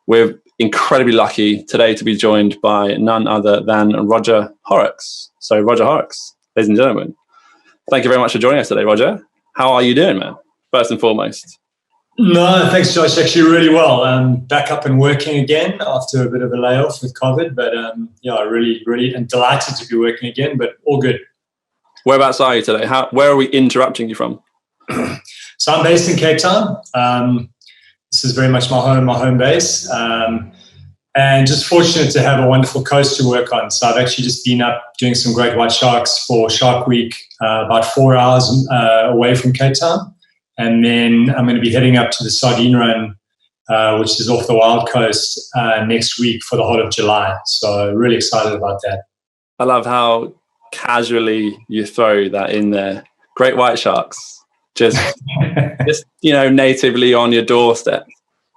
We're incredibly lucky today to be joined by none other than Roger Horrocks. So Roger Horrocks, ladies and gentlemen, thank you very much for joining us today, Roger. How are you doing, man? First and foremost. No, thanks, Josh. Actually, really well. Back up and working again after a bit of a layoff with COVID, but really and delighted to be working again, but all good. Whereabouts are you today? Where are we interrupting you from? So I'm based in Cape Town. This is very much my home base, and just fortunate to have a wonderful coast to work on. So I've actually just been up doing some great white sharks for Shark Week, about 4 hours away from Cape Town. And then I'm going to be heading up to the Sardine Run, which is off the Wild Coast, next week for the whole of July. So really excited about that. I love how casually you throw that in there. Great white sharks, just natively on your doorstep.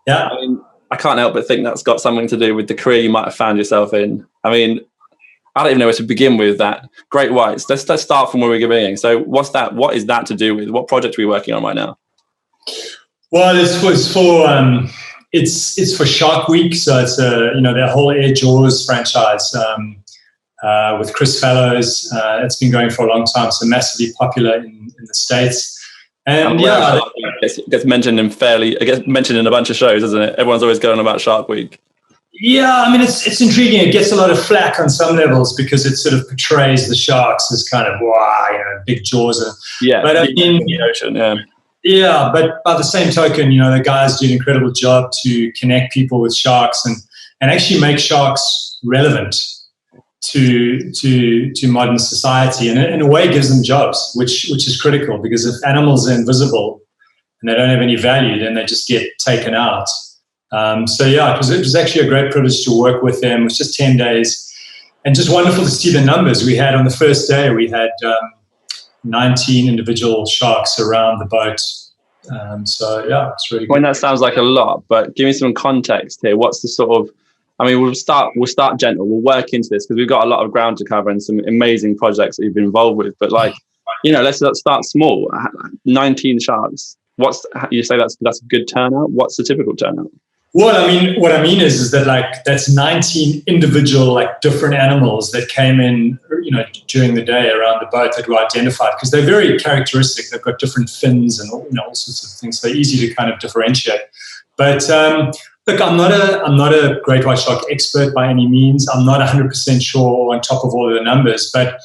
Yeah. I mean, I can't help but think that's got something to do with the career you might have found yourself in. I mean, I don't even know where to begin with that. Great whites. Let's start from where we're beginning. So what's that? What is that to do with? What project are we working on right now? Well, this was for it's for Shark Week. So it's their whole Air Jaws franchise with Chris Fallows. It's been going for a long time. So massively popular in the States. And it gets mentioned in a bunch of shows, doesn't it? Everyone's always going about Shark Week. Yeah, I mean, it's intriguing. It gets a lot of flack on some levels because it sort of portrays the sharks as kind of, big jaws. But I mean, the ocean, yeah, but by the same token, the guys do an incredible job to connect people with sharks and actually make sharks relevant to modern society, and in a way gives them jobs, which is critical, because if animals are invisible and they don't have any value, then they just get taken out. It was actually a great privilege to work with them. It was just 10 days and just wonderful to see the numbers. We had on the first day, we had 19 individual sharks around the boat. It's really good. Well, that sounds like a lot, but give me some context here. What's the sort of, we'll start gentle. We'll work into this because we've got a lot of ground to cover and some amazing projects that you've been involved with. But let's start small. 19 sharks. You say that's a good turnout? What's the typical turnout? Well, what I mean is that that's 19 individual different animals that came in, during the day around the boat that were identified, because they're very characteristic. They've got different fins and all sorts of things. So easy to kind of differentiate. But look, I'm not a great white shark expert by any means. I'm not 100% sure on top of all of the numbers. But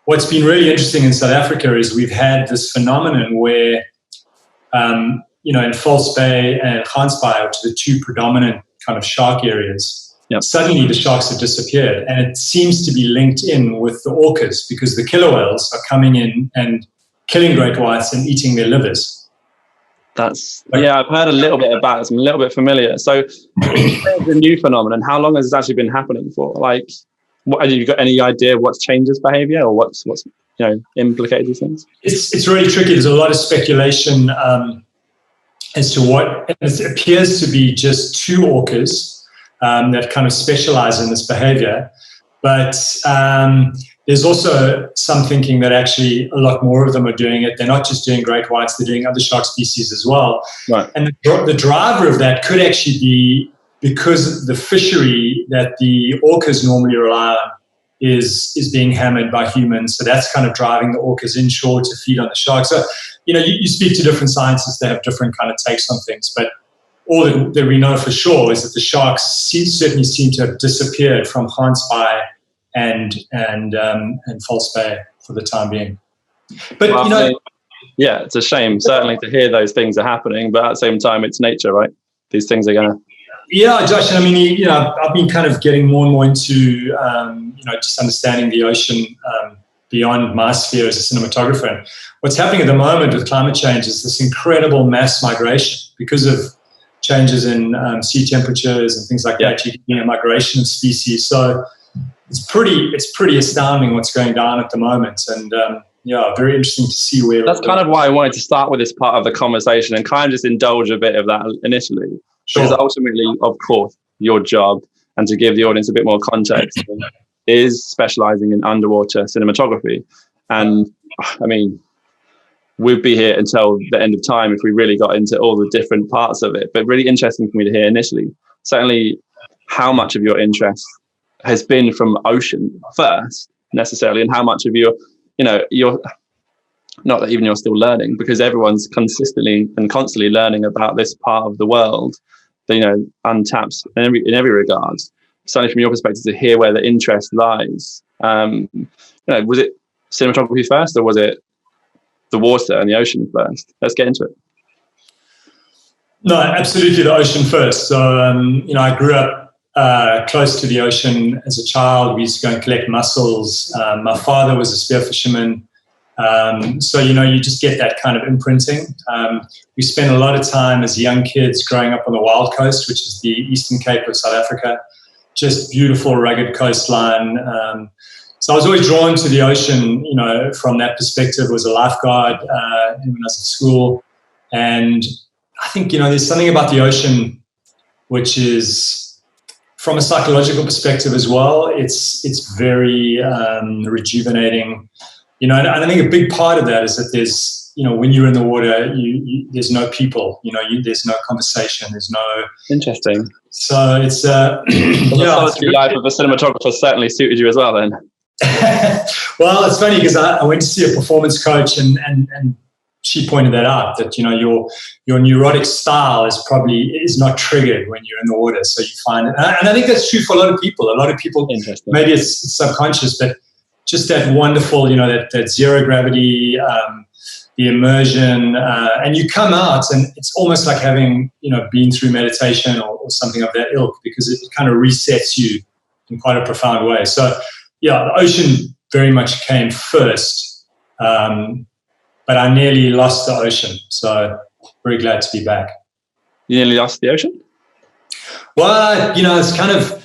what's been really interesting in South Africa is we've had this phenomenon where in False Bay and Gansbaai, which are the two predominant kind of shark areas, suddenly the sharks have disappeared. And it seems to be linked in with the orcas, because the killer whales are coming in and killing great whites and eating their livers. I've heard a little bit about it. I'm a little bit familiar. So it's a new phenomenon. How long has this actually been happening for? Have you got any idea what's changed this behavior, or what's implicated these things? It's really tricky. There's a lot of speculation as to what it appears to be just two orcas that kind of specialize in this behavior. But there's also some thinking that actually a lot more of them are doing it. They're not just doing great whites, they're doing other shark species as well. Right. And the driver of that could actually be because the fishery that the orcas normally rely on is being hammered by humans. So that's kind of driving the orcas inshore to feed on the sharks. So, you speak to different scientists, they have different kind of takes on things. But all that we know for sure is that the sharks certainly seem to have disappeared from Gansbaai and False Bay for the time being. But, it's a shame, certainly, to hear those things are happening. But at the same time, it's nature, right? These things are going to... Yeah, Josh, I've been kind of getting more and more into, just understanding the ocean beyond my sphere as a cinematographer. And what's happening at the moment with climate change is this incredible mass migration because of changes in sea temperatures and things like that. You're getting a migration of species. So it's pretty astounding what's going down at the moment. And very interesting to see where... That's kind of why I wanted to start with this part of the conversation and kind of just indulge a bit of that initially. Sure. Because ultimately, of course, your job, and to give the audience a bit more context, is specializing in underwater cinematography. And we'd be here until the end of time if we really got into all the different parts of it. But really interesting for me to hear initially, certainly how much of your interest has been from ocean first necessarily, and how much of your, you're not that even you're still learning, because everyone's consistently and constantly learning about this part of the world, untapped in every regard. Certainly from your perspective, to hear where the interest lies. Was it cinematography first, or was it the water and the ocean first? Let's get into it. No, absolutely the ocean first. So, I grew up close to the ocean as a child. We used to go and collect mussels. My father was a spear fisherman. So, you just get that kind of imprinting. We spent a lot of time as young kids growing up on the Wild Coast, which is the Eastern Cape of South Africa. Just beautiful, rugged coastline. So I was always drawn to the ocean, from that perspective. I was a lifeguard when I was at school. And I think, there's something about the ocean which is, from a psychological perspective as well, it's very rejuvenating. And I think a big part of that is that there's, when you're in the water, there's no people, there's no conversation, there's no... Interesting. So it's... the solitary life of a cinematographer certainly suited you as well then. Well, it's funny because I went to see a performance coach and she pointed that out, that, your neurotic style is not triggered when you're in the water. So you find it. And I think that's true for a lot of people. A lot of people, maybe it's subconscious, but just that wonderful, that zero gravity, the immersion, and you come out and it's almost like having, been through meditation or something of that ilk, because it kind of resets you in quite a profound way. So, yeah, the ocean very much came first, but I nearly lost the ocean. So very glad to be back. You nearly lost the ocean? Well, it's kind of,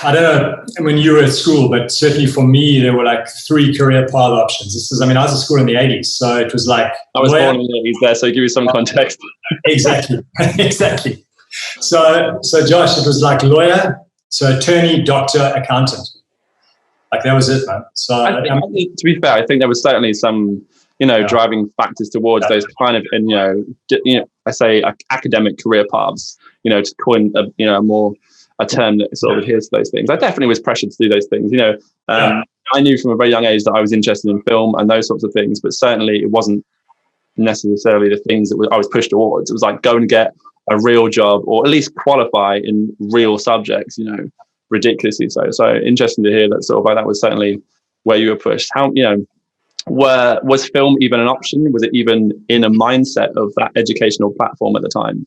I don't know when you were at school, but certainly for me, there were like 3 career path options. I was at school in the 80s, so it was like... I was born in the 80s there, so give you some context. Exactly. So Josh, it was like lawyer, so attorney, doctor, accountant. Like that was it, man. So I think, to be fair, I think there was certainly some, driving factors towards those kind of, I say academic career paths, to coin a term that sort of adheres to those things. I definitely was pressured to do those things. I knew from a very young age that I was interested in film and those sorts of things, but certainly it wasn't necessarily the things that I was pushed towards. It was like, go and get a real job, or at least qualify in real subjects, ridiculously so. So interesting to hear that sort of like that was certainly where you were pushed. How, was film even an option? Was it even in a mindset of that educational platform at the time?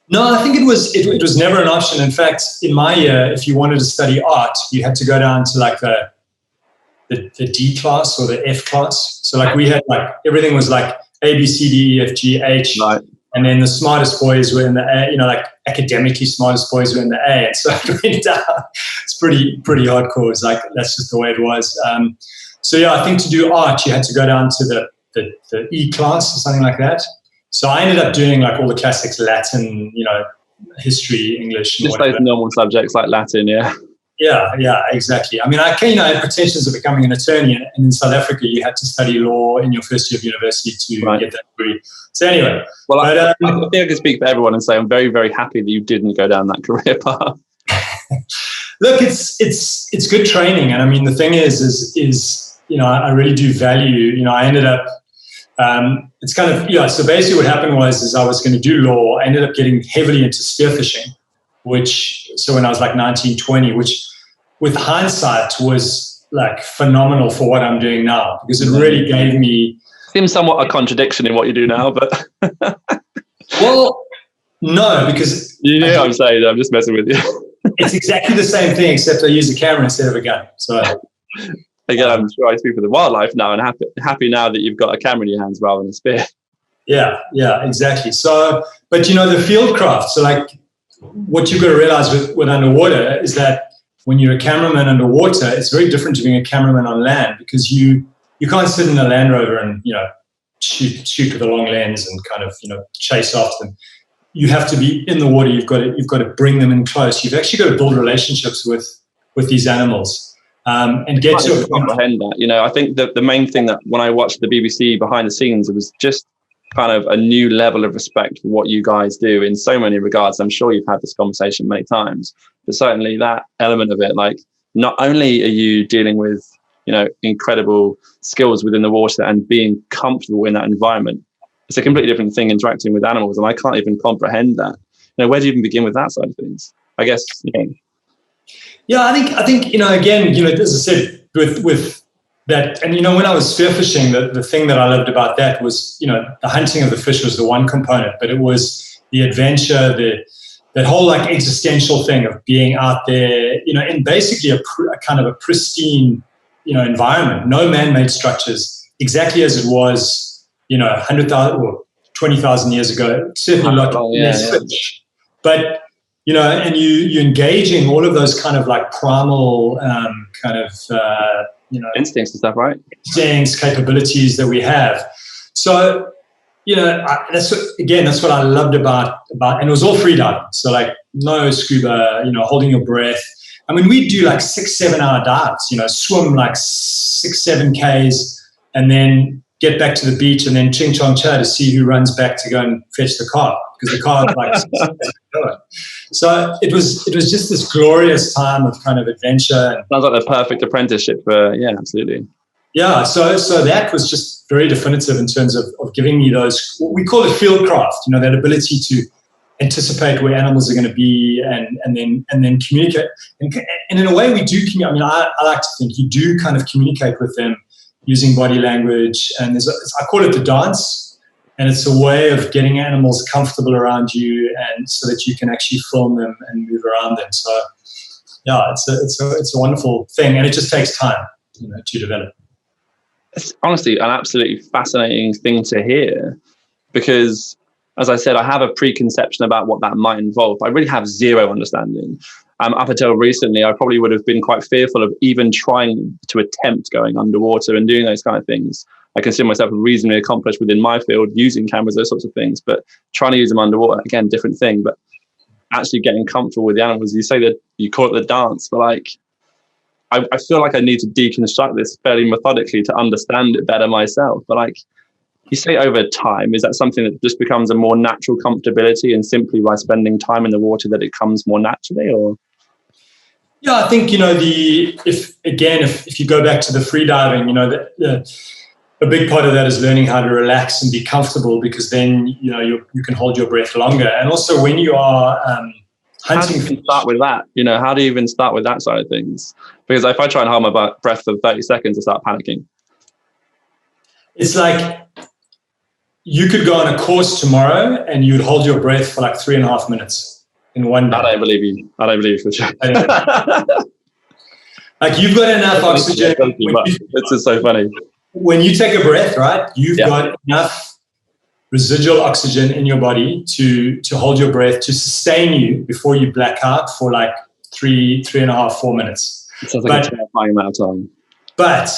No, I think it was never an option. In fact, in my year, if you wanted to study art, you had to go down to like the D class or the F class. So like we had like, everything was like A, B, C, D, E, F, G, H. Right. And then the smartest boys were in the A, like academically smartest boys were in the A. And so it went down. It's pretty hardcore. It's like, that's just the way it was. So yeah, I think to do art, you had to go down to the E class or something like that. So I ended up doing like all the classics, Latin, history, English. Just those normal subjects like Latin, yeah. Yeah, exactly. I mean, I had pretensions of becoming an attorney, and in South Africa, you had to study law in your first year of university to get that degree. So anyway. Well, I think I can speak for everyone and say I'm very, very happy that you didn't go down that career path. Look, it's good training. And I mean, the thing is, I really do value, I ended up, it's kind of, so basically what happened was I was going to do law. I ended up getting heavily into spearfishing, so when I was like 19, 20, which with hindsight was like phenomenal for what I'm doing now, because it really gave me... Seems somewhat a contradiction in what you do now, but... Well, no, because... You know what I'm saying, I'm just messing with you. It's exactly the same thing, except I use a camera instead of a gun, so... Again, I'm sure I speak for the wildlife now, and happy now that you've got a camera in your hands rather than a spear. Yeah, exactly. So, but the field craft, so like what you've got to realize with underwater is that when you're a cameraman underwater, it's very different to being a cameraman on land, because you can't sit in a Land Rover and, shoot with a long lens and kind of, chase after them. You have to be in the water. You've got to bring them in close. You've actually got to build relationships with these animals. And get to comprehend that. I think that the main thing that when I watched the BBC behind the scenes, it was just kind of a new level of respect for what you guys do in so many regards. I'm sure you've had this conversation many times, but certainly that element of it, like, not only are you dealing with, you know, incredible skills within the water and being comfortable in that environment, it's a completely different thing interacting with animals, and I can't even comprehend that. You know, where do you even begin with that side of things? I guess, you know. Yeah, I think, you know, again, you know, as I said, with that, and, you know, when I was spearfishing, the thing that I loved about that was, you know, the hunting of the fish was the one component, but it was the adventure, that whole like existential thing of being out there, you know, in basically a kind of a pristine, you know, environment, no man-made structures, exactly as it was, you know, 100,000 or 20,000 years ago, certainly a lot less fish. But, you know, and you're engaging all of those kind of like primal you know, instincts and stuff, right? Instincts, capabilities that we have. So, you know, that's what I loved about, and it was all free diving. So like no scuba, you know, holding your breath. I mean, we do like 6-7 hour dives, you know, swim like 6-7 Ks and then get back to the beach and then ching chong cha to see who runs back to go and fetch the car, because the car is like, so it was just this glorious time of kind of adventure. Sounds like the perfect apprenticeship for, yeah, absolutely. Yeah, so that was just very definitive in terms of giving me those, what we call it field craft, you know, that ability to anticipate where animals are going to be and then communicate. And in a way we do communicate. I mean, I like to think you do kind of communicate with them using body language. And I call it the dance, and it's a way of getting animals comfortable around you and so that you can actually film them and move around them. So yeah, it's a wonderful thing, and it just takes time, you know, to develop. It's honestly an absolutely fascinating thing to hear, because, as I said, I have a preconception about what that might involve. I really have zero understanding. Up until recently, I probably would have been quite fearful of even trying to attempt going underwater and doing those kind of things. I consider myself reasonably accomplished within my field, using cameras, those sorts of things, but trying to use them underwater, again, different thing. But actually getting comfortable with the animals, you say that you call it the dance, but like, I feel like I need to deconstruct this fairly methodically to understand it better myself. But like you say, over time, is that something that just becomes a more natural comfortability, and simply by spending time in the water that it comes more naturally? Or yeah, I think, you know, if you go back to the free diving, you know, a big part of that is learning how to relax and be comfortable, because then, you know, you can hold your breath longer. And also when you are hunting, how do you start with that? You know, how do you even start with that side of things? Because if I try and hold my breath for 30 seconds, I start panicking. It's like you could go on a course tomorrow and you'd hold your breath for like 3.5 minutes in one day. I don't believe you for sure. Like, you've got enough oxygen. It's just so funny. When you take a breath, right, you've got enough residual oxygen in your body to hold your breath, to sustain you before you black out for like 3.5, 4 minutes. It sounds like a terrifying amount of time. But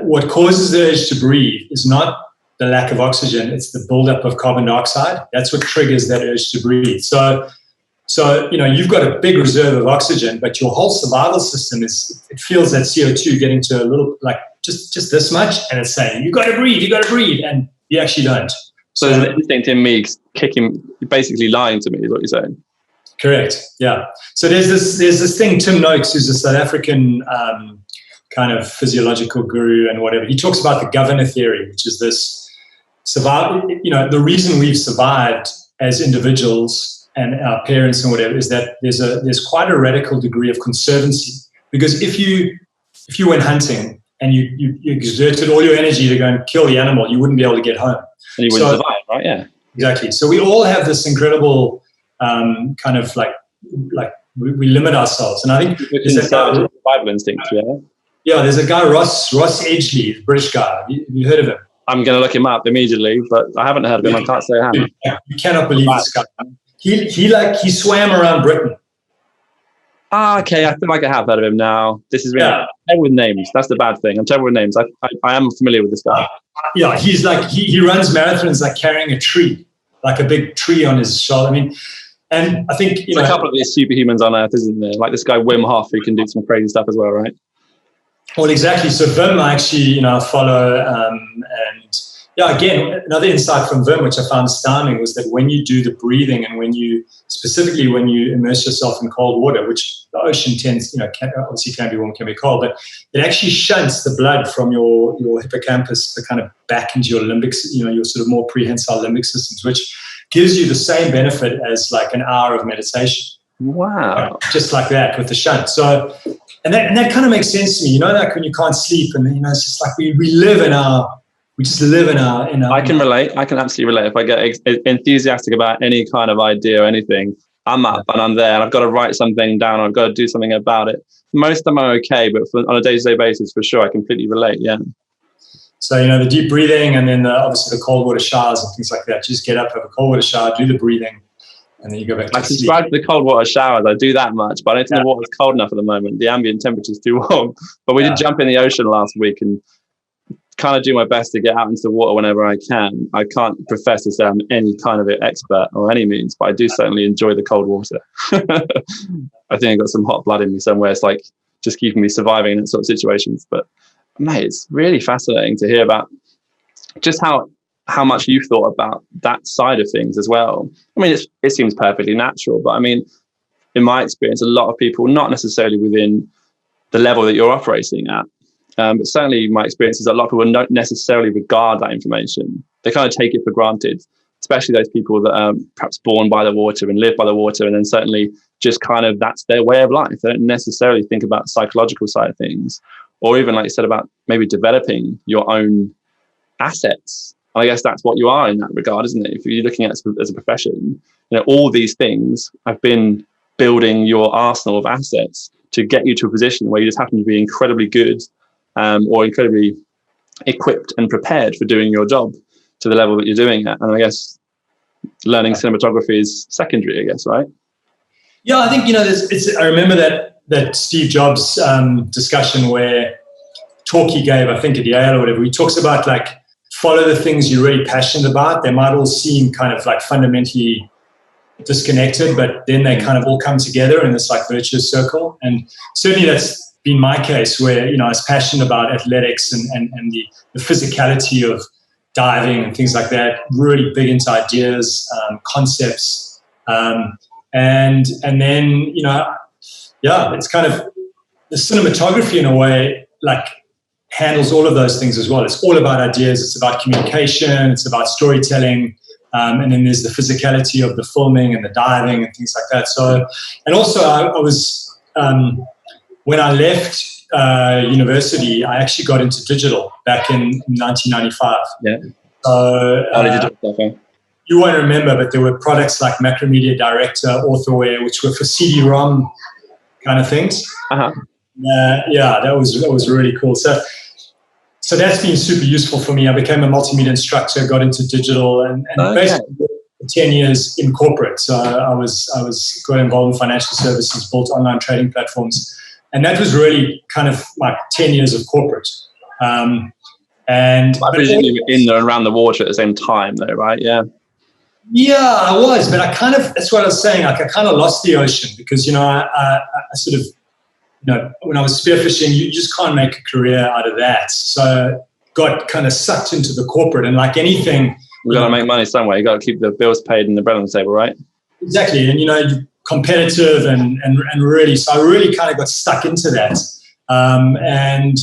what causes the urge to breathe is not the lack of oxygen, it's the buildup of carbon dioxide. That's what triggers that urge to breathe. So you know, you've got a big reserve of oxygen, but your whole survival system it feels that CO2 getting to a little, like just this much, and it's saying, you got to breathe, and you actually don't. So there's an instinct in me basically lying to me, is what you're saying. Correct. Yeah. So there's this thing, Tim Noakes, who's a South African kind of physiological guru and whatever. He talks about the governor theory, which is this survival. You know, the reason we've survived as individuals and our parents and whatever is that there's quite a radical degree of conservancy. Because if you went hunting and you exerted all your energy to go and kill the animal, you wouldn't be able to get home. And you wouldn't survive, right? Yeah. Exactly. So we all have this incredible kind of like we limit ourselves. And I think there's a survival instinct, yeah? Yeah, there's a guy, Ross Edgley, British guy. Have you heard of him? I'm going to look him up immediately, but I haven't heard of him. I can't say I have. You cannot believe this guy. He swam around Britain. Okay, I feel like I have heard of him now. This is really I'm terrible with names. That's the bad thing. I'm terrible with names. I am familiar with this guy. Yeah, he's like he runs marathons like carrying a tree, like a big tree on his shoulder. I mean, and I think there's a couple of these superhumans on Earth, isn't there? Like this guy Wim Hof, who can do some crazy stuff as well, right? Well, exactly. So Wim, I actually follow, and Yeah, again, another insight from Vim, which I found astounding, was that when you do the breathing and specifically when you immerse yourself in cold water, which the ocean tends, obviously can be warm, can be cold, but it actually shunts the blood from your hippocampus to kind of back into your limbic, your sort of more prehensile limbic systems, which gives you the same benefit as like an hour of meditation. Wow. Just like that with the shunt. So, and that kind of makes sense to me, like when you can't sleep and, it's just like we just live in our. I can relate. I can absolutely relate. If I get enthusiastic about any kind of idea or anything, I'm up and I'm there, and I've got to write something down, or I've got to do something about it. Most of them are okay, but on a day-to-day basis, for sure, I completely relate. Yeah. So the deep breathing, and then obviously the cold water showers and things like that. Just get up, have a cold water shower, do the breathing, and then you go back to sleep. I subscribe to the cold water showers. I do that much, but I don't think the water's cold enough at the moment. The ambient temperature's too warm. But we did jump in the ocean last week and kind of do my best to get out into the water whenever I can. I can't profess to say I'm any kind of an expert or any means, but I do certainly enjoy the cold water. I think I've got some hot blood in me somewhere. It's like just keeping me surviving in sort of situations. But mate, it's really fascinating to hear about just how much you've thought about that side of things as well. I mean, it seems perfectly natural, but I mean, in my experience, a lot of people, not necessarily within the level that you're operating at, but certainly my experience is that a lot of people don't necessarily regard that information. They kind of take it for granted, especially those people that are perhaps born by the water and live by the water, and then certainly just kind of that's their way of life. They don't necessarily think about the psychological side of things, or even, like you said, about maybe developing your own assets. I guess that's what you are in that regard, isn't it? If you're looking at it as a profession, all these things have been building your arsenal of assets to get you to a position where you just happen to be incredibly good or incredibly equipped and prepared for doing your job to the level that you're doing it. And I guess learning cinematography is secondary, I guess, right? Yeah, I think, I remember that Steve Jobs discussion where talk he gave, I think at Yale or whatever, he talks about like, follow the things you're really passionate about. They might all seem kind of like fundamentally disconnected, but then they kind of all come together in this like virtuous circle. And certainly that's been my case where, I was passionate about athletics and the physicality of diving and things like that, really big into ideas, concepts. And then, it's kind of the cinematography in a way, like, handles all of those things as well. It's all about ideas. It's about communication. It's about storytelling. And then there's the physicality of the filming and the diving and things like that. So, and also I was, when I left university, I actually got into digital back in 1995. Yeah. So, you won't remember, but there were products like Macromedia Director, Authorware, which were for CD-ROM kind of things. Uh-huh. That was really cool. So that's been super useful for me. I became a multimedia instructor, got into digital, and basically 10 years in corporate. So I was got involved in financial services, built online trading platforms, and that was really kind of like 10 years of corporate. And I presume you were in and around the water at the same time, though, right? Yeah. Yeah, I was, but that's what I was saying. Like I kind of lost the ocean because I sort of. When I was spearfishing, you just can't make a career out of that. So got kind of sucked into the corporate, and like anything, you got to make money somewhere. You got to keep the bills paid and the bread on the table, right? Exactly, and you're competitive and really. So I really kind of got stuck into that, and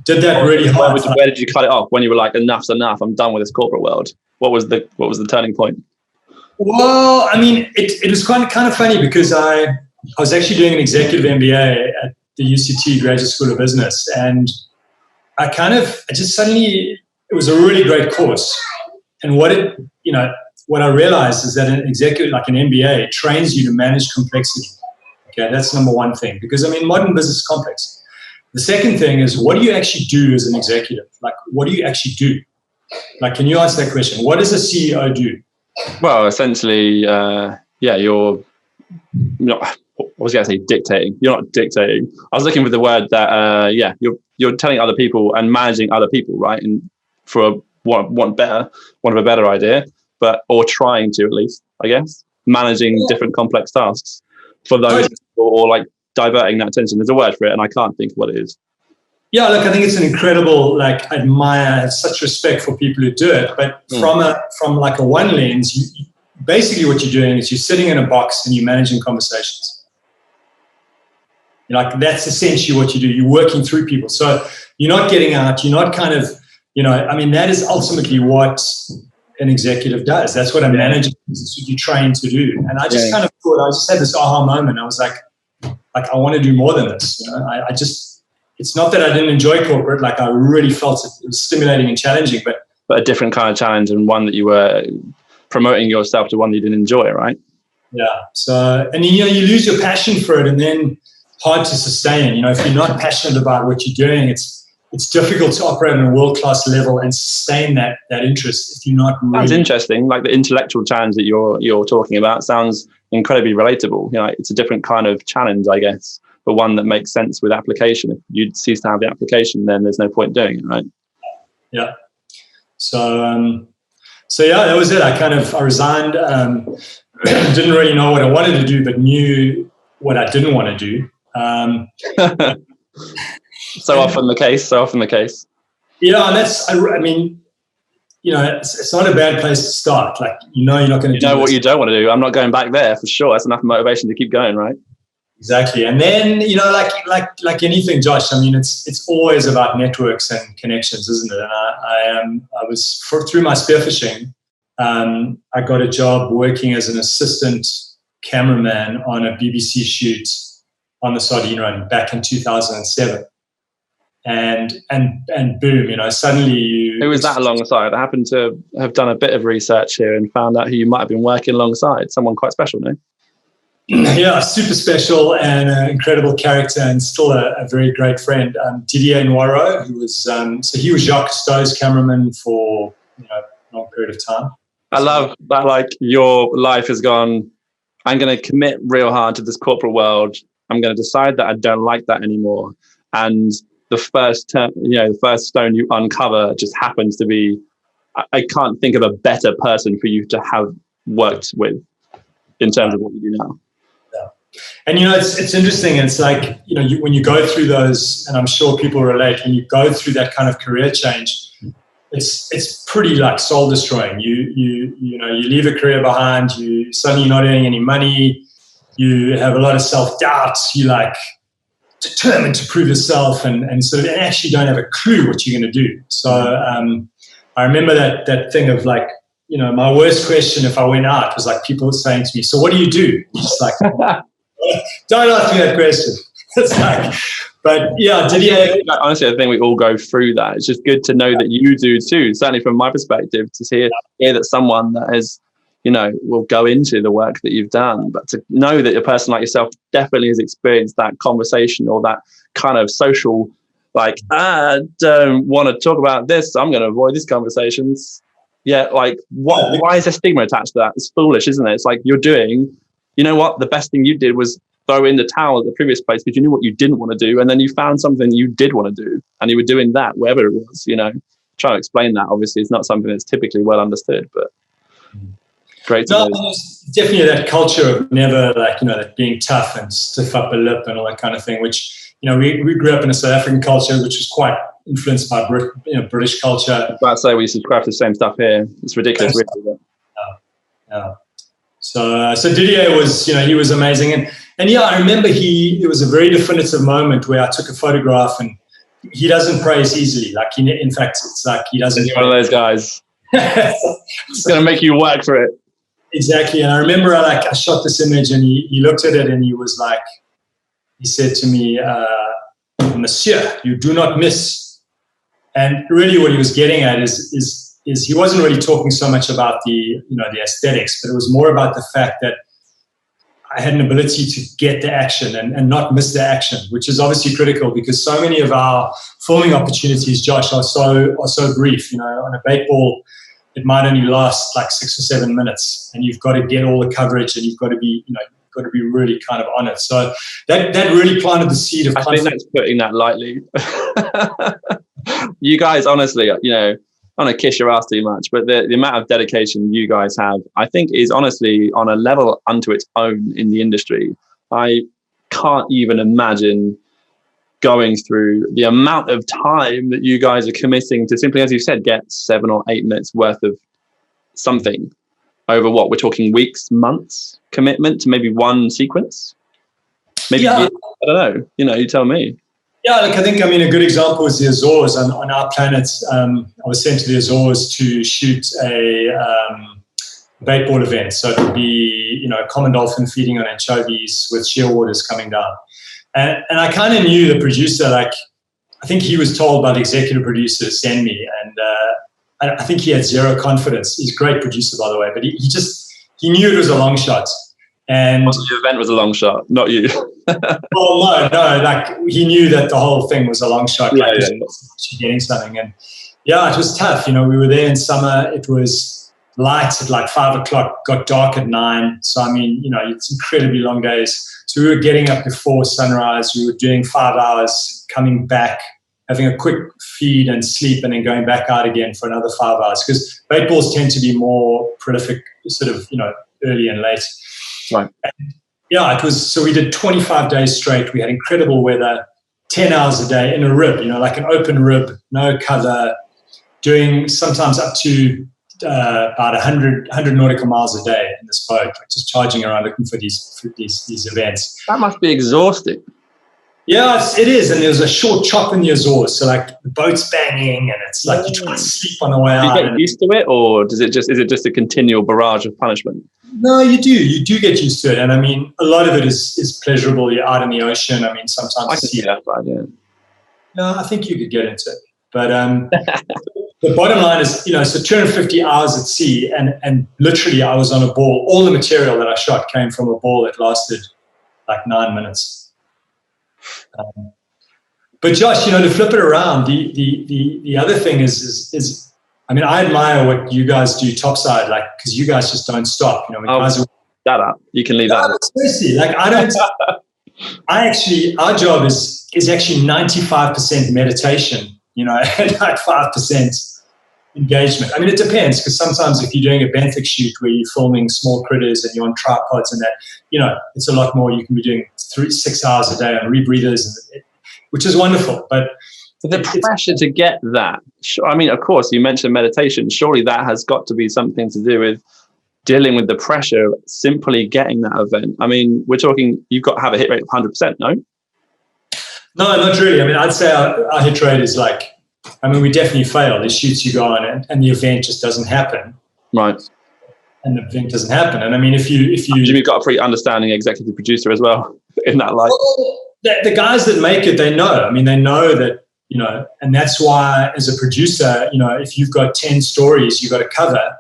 did that really hard. Where did you cut it off? When you were like, enough's enough, I'm done with this corporate world. What was the turning point? Well, I mean, it was kind of funny because I was actually doing an executive MBA at the UCT Graduate School of Business, and it was a really great course. And what I realized is that an executive, like an MBA, trains you to manage complexity. Okay, that's number one thing, because modern business is complex. The second thing is, what do you actually do as an executive? Like, what do you actually do? Like, can you answer that question? What does a CEO do? Well, essentially, you're not. I was going to say dictating. You're not dictating. I was looking for the word that, you're telling other people and managing other people, right? And for want of a better idea, or trying to, at least, I guess, managing different complex tasks for those people, or like diverting that attention. There's a word for it, and I can't think of what it is. Yeah, look, I think it's an incredible, like, I admire, I have such respect for people who do it. But from like a one lens, basically what you're doing is you're sitting in a box and you're managing conversations. Like, that's essentially what you do. You're working through people. So you're not getting out. You're not kind of, I mean, that is ultimately what an executive does. That's what a manager is. That's what you're trained to do. And I just kind of thought, I just had this aha moment. I was like, I want to do more than this. I just, it's not that I didn't enjoy corporate. Like, I really felt it was stimulating and challenging, but a different kind of challenge, and one that you were promoting yourself to one that you didn't enjoy, right? Yeah. So, and you lose your passion for it, and then hard to sustain. If you're not passionate about what you're doing, it's difficult to operate on a world-class level and sustain that interest if you're not really. Sounds interesting. Like, the intellectual challenge that you're talking about sounds incredibly relatable. It's a different kind of challenge, I guess, but one that makes sense with application. If you cease to have the application, then there's no point doing it, right? Yeah. So yeah, that was it. I resigned. Didn't really know what I wanted to do, but knew what I didn't want to do. So often the case. Yeah, and that's, I mean, it's not a bad place to start. Like, you're not going to do what you don't want to do. I'm not going back there for sure. That's enough motivation to keep going, right? Exactly. And then, like anything, Josh, I mean, it's always about networks and connections, isn't it? And I was, through my spearfishing, I got a job working as an assistant cameraman on a BBC shoot on the Sardine Run back in 2007. And boom, suddenly Who was that alongside? I happened to have done a bit of research here and found out who you might have been working alongside. Someone quite special, no? Yeah, super special and an incredible character, and still a very great friend. Didier Noirot, who was so he was Jacques Cousteau's cameraman for a long period of time. I love that. Like, your life has gone, I'm going to commit real hard to this corporate world. I'm going to decide that I don't like that anymore. And the first stone you uncover just happens to be, I can't think of a better person for you to have worked with in terms of what you do now. Yeah. And, it's interesting. It's like, when you go through those, and I'm sure people relate, when you go through that kind of career change, it's pretty like soul destroying. You leave a career behind, suddenly you're not earning any money, you have a lot of self-doubt, you like determined to prove yourself and sort of actually don't have a clue what you're going to do. So I remember that thing of like, my worst question if I went out was like people saying to me, so what do you do? You're just like, don't ask me that question. It's like, but yeah, honestly, I think we all go through that. It's just good to know that you do too. Certainly from my perspective, to hear that someone that has, will go into the work that you've done, but to know that a person like yourself definitely has experienced that conversation or that kind of social, like, I don't want to talk about this, I'm going to avoid these conversations. Yeah, like, why is there stigma attached to that? It's foolish, isn't it? It's like, you're doing, the best thing you did was throw in the towel at the previous place because you knew what you didn't want to do, and then you found something you did want to do, and you were doing that, wherever it was, Trying to explain that, obviously, it's not something that's typically well understood, but great to know. There's definitely that culture of never, like, that being tough and stiff upper lip and all that kind of thing, which, we grew up in a South African culture, which was quite influenced by British culture. I was about to say, we subscribe to the same stuff here. It's ridiculous, really. Yeah. So Didier was, he was amazing. And yeah, I remember it was a very definitive moment where I took a photograph, and he doesn't praise easily. Like, in fact, it's like he doesn't. He's one of those guys. It's going to make you work for it. Exactly. And I remember I shot this image, and he looked at it, and he was like, he said to me, "Monsieur, you do not miss." And really what he was getting at is he wasn't really talking so much about the aesthetics, but it was more about the fact that I had an ability to get the action and not miss the action, which is obviously critical because so many of our filming opportunities, Josh, are so brief. On a bait ball, it might only last like 6 or 7 minutes, and you've got to get all the coverage, and you've got to be, really kind of on it. So that really planted the seed of. I think that's putting that lightly. You guys, honestly, I don't want to kiss your ass too much, but the amount of dedication you guys have, I think, is honestly on a level unto its own in the industry. I can't even imagine going through the amount of time that you guys are committing to simply, as you said, get 7 or 8 minutes worth of something over what we're talking weeks, months commitment to maybe one sequence, maybe years, I don't know, you tell me. Yeah, look, I mean, a good example is the Azores. On our planet, I was sent to the Azores to shoot a bait ball event. So it would be, a common dolphin feeding on anchovies with shearwaters coming down. And I kind of knew the producer, like, I think he was told by the executive producer to send me. And I think he had zero confidence. He's a great producer, by the way, but he knew it was a long shot. And the event was a long shot, not you. Well, no, like he knew that the whole thing was a long shot. Yeah, like yeah. Getting something. And yeah, it was tough. We were there in summer. It was light at like 5 o'clock, got dark at 9. So, I mean, it's incredibly long days. So we were getting up before sunrise. We were doing 5 hours, coming back, having a quick feed and sleep, and then going back out again for another 5 hours. Because bait balls tend to be more prolific, sort of, early and late. Right. And yeah, it was. So we did 25 days straight. We had incredible weather, 10 hours a day in a rib, like an open rib, no cover, doing sometimes up to about 100 nautical miles a day in this boat, like just charging around looking for these events. That must be exhausting. Yeah, it is. And there's a short chop in the Azores. So like the boat's banging and it's like you try to sleep on the way out. Do you get used to it, or is it just a continual barrage of punishment? No, you do. You do get used to it. And I mean, a lot of it is pleasurable. You're out in the ocean. I mean, sometimes I can see that side, yeah. No, I think you could get into it. But the bottom line is, so 250 hours at sea, and literally I was on a ball. All the material that I shot came from a ball that lasted like 9 minutes. But Josh, to flip it around, the other thing is I mean, I admire what you guys do topside, like, because you guys just don't stop. Guys that up. You can leave that. Seriously, like our job is actually 95% meditation, and like 5% engagement. I mean, it depends, because sometimes if you're doing a benthic shoot where you're filming small critters and you're on tripods and that, it's a lot more. You can be doing 6 hours a day on rebreathers, which is wonderful. But the pressure to get that, I mean, of course, you mentioned meditation. Surely that has got to be something to do with dealing with the pressure of simply getting that event. I mean, we're talking, you've got to have a hit rate of 100%, no? No, not really. I mean, I'd say our hit rate is like, I mean, we definitely fail. There's shoots you go on and the event just doesn't happen. Right. And the event doesn't happen. And I mean, if you've got a pretty understanding executive producer as well in that light. Well, the guys that make it, they know. I mean, they know that, and that's why as a producer, if you've got 10 stories you've got to cover,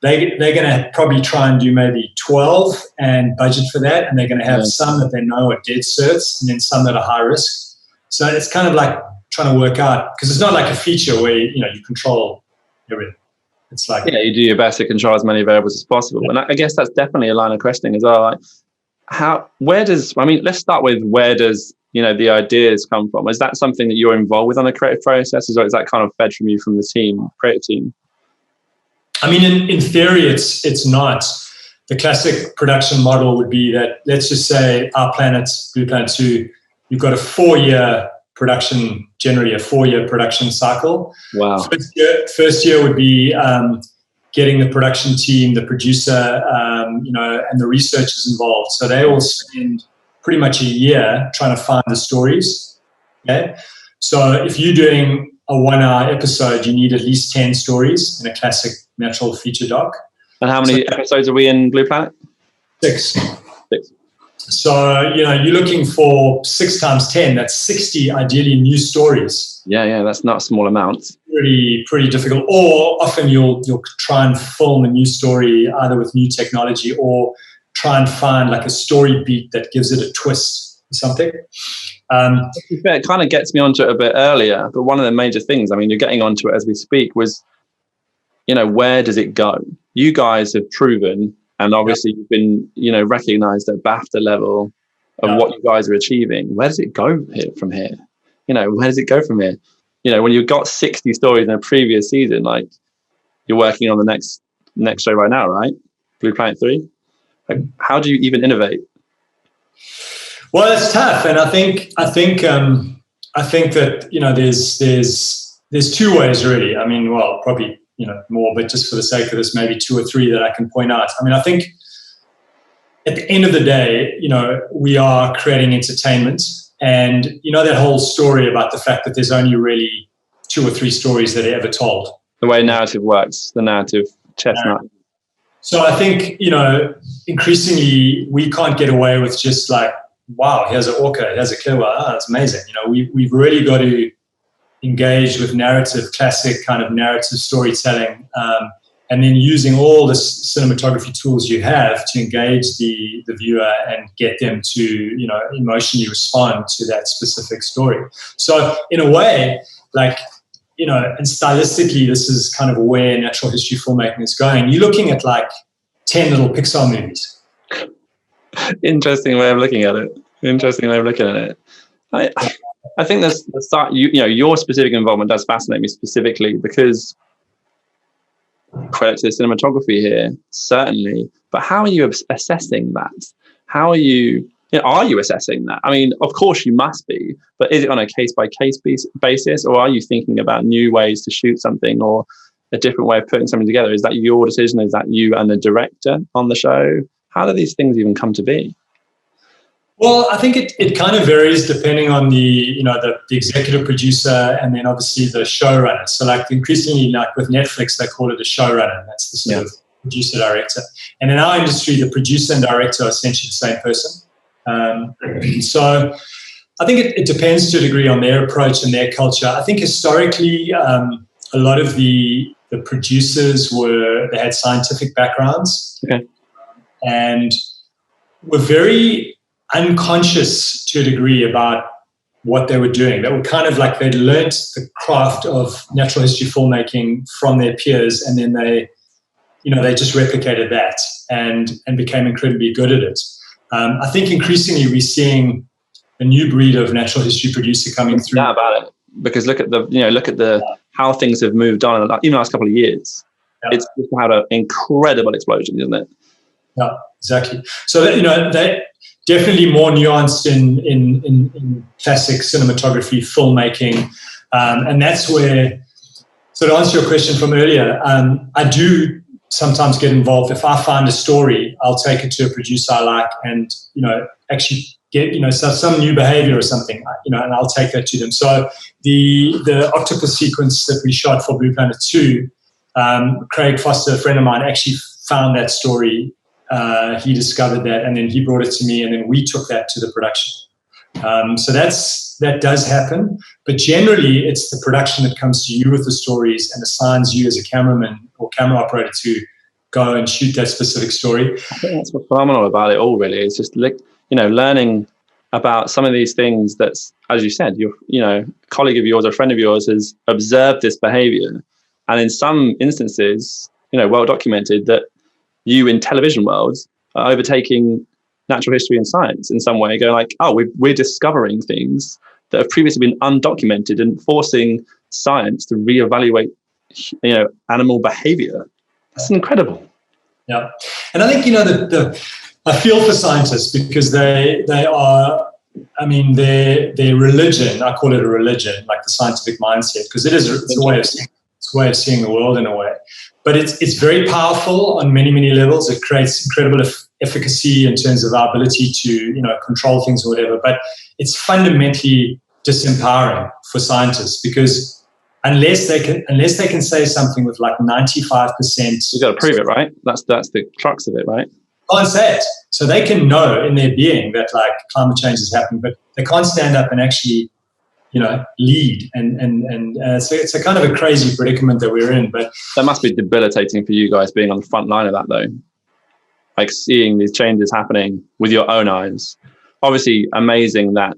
they're going to probably try and do maybe 12 and budget for that. And they're going to have some that they know are dead certs and then some that are high risk. So it's kind of like trying to work out, because it's not like a feature where, you control everything. It's like, you do your best to control as many variables as possible. And I guess that's definitely a line of questioning as well. Like, let's start with where does, the ideas come from? Is that something that you're involved with on the creative process, or is that kind of fed from you from the creative team? I mean, in theory, it's not. The classic production model would be that, let's just say our planet, Blue Planet 2, you've got a 4-year production, generally a 4-year production cycle. Wow. First year would be getting the production team, the producer, and the researchers involved. So they all spend pretty much a year trying to find the stories. Okay. So if you're doing a 1-hour episode, you need at least 10 stories in a classic natural feature doc. And how many episodes are we in Blue Planet? 6. So, you're looking for 6 times 10, that's 60 ideally new stories. Yeah, that's not a small amount. Pretty difficult. Or often you'll try and film a new story either with new technology or try and find like a story beat that gives it a twist or something. It kind of gets me onto it a bit earlier, but one of the major things, I mean, you're getting onto it as we speak, was, where does it go? You guys have proven, and obviously you've been, recognized at BAFTA level of what you guys are achieving. Where does it go from here? Where does it go from here? When you've got 60 stories in a previous season, like you're working on the next show right now, right? Blue Planet 3. Like, how do you even innovate? Well, it's tough, and I think I think that, there's two ways really. I mean, well, probably, more, but just for the sake of this, maybe two or three that I can point out. I mean, I think at the end of the day, we are creating entertainment, and that whole story about the fact that there's only really two or three stories that are ever told. The way narrative works, the narrative chestnut. So I think, increasingly we can't get away with just like, wow, here's an orca, here's a killer, that's amazing. We've really got to engage with narrative, classic kind of narrative storytelling, and then using all the cinematography tools you have to engage the viewer and get them to, emotionally respond to that specific story. So in a way, like, and stylistically, this is kind of where natural history filmmaking is going. You're looking at like 10 little Pixar movies. Interesting way of looking at it. I think there's the start. Your specific involvement does fascinate me specifically because credit to the cinematography here, certainly. But how are you assessing that? How are you? Are you assessing that? I mean, of course you must be, but is it on a case-by-case basis, or are you thinking about new ways to shoot something or a different way of putting something together? Is that your decision? Is that you and the director on the show? How do these things even come to be? Well, I think it kind of varies depending on the executive producer and then obviously the showrunner. So like increasingly, like with Netflix, they call it a showrunner. That's the sort of producer director. And in our industry, the producer and director are essentially the same person. So I think it depends to a degree on their approach and their culture. I think historically, a lot of the producers they had scientific backgrounds, and were very unconscious to a degree about what they were doing. They were kind of like they'd learnt the craft of natural history filmmaking from their peers, and then they just replicated that and became incredibly good at it. I think increasingly we're seeing a new breed of natural history producer coming through. Yeah, about it, because look at the how things have moved on in the last couple of years. Yeah. It's just had an incredible explosion, isn't it? Yeah, exactly. So that definitely more nuanced in classic cinematography filmmaking, and that's where. So to answer your question from earlier, I do sometimes get involved. If I find a story, I'll take it to a producer I like, and actually get some new behavior or something, and I'll take that to them. So the Octopus Sequence that we shot for Blue Planet 2, Craig Foster, a friend of mine, actually found that story. He discovered that, and then he brought it to me, and then we took that to the production. So that does happen, but generally it's the production that comes to you with the stories and assigns you as a cameraman or camera operator to go and shoot that specific story. I think that's what's phenomenal about it all, really. It's just learning about some of these things that's, as you said, a colleague of yours or a friend of yours has observed this behavior, and in some instances, well documented, that you in television worlds are overtaking natural history and science in some way, going like, oh, we're discovering things that have previously been undocumented and forcing science to reevaluate, animal behavior. That's incredible. Yeah, and I think I feel for scientists because they are. I mean, their religion. I call it a religion, like the scientific mindset, because it's a way of seeing the world in a way. But it's very powerful on many, many levels. It creates incredible efficacy in terms of our ability to, control things or whatever. But it's fundamentally disempowering for scientists because unless they can say something with like 95%, you've got to prove it, right? That's the crux of it, right? Can't say it. So they can know in their being that like climate change is happening, but they can't stand up and actually lead, and so it's a kind of a crazy predicament that we're in. But that must be debilitating for you guys being on the front line of that, though. Like seeing these changes happening with your own eyes. Obviously, amazing that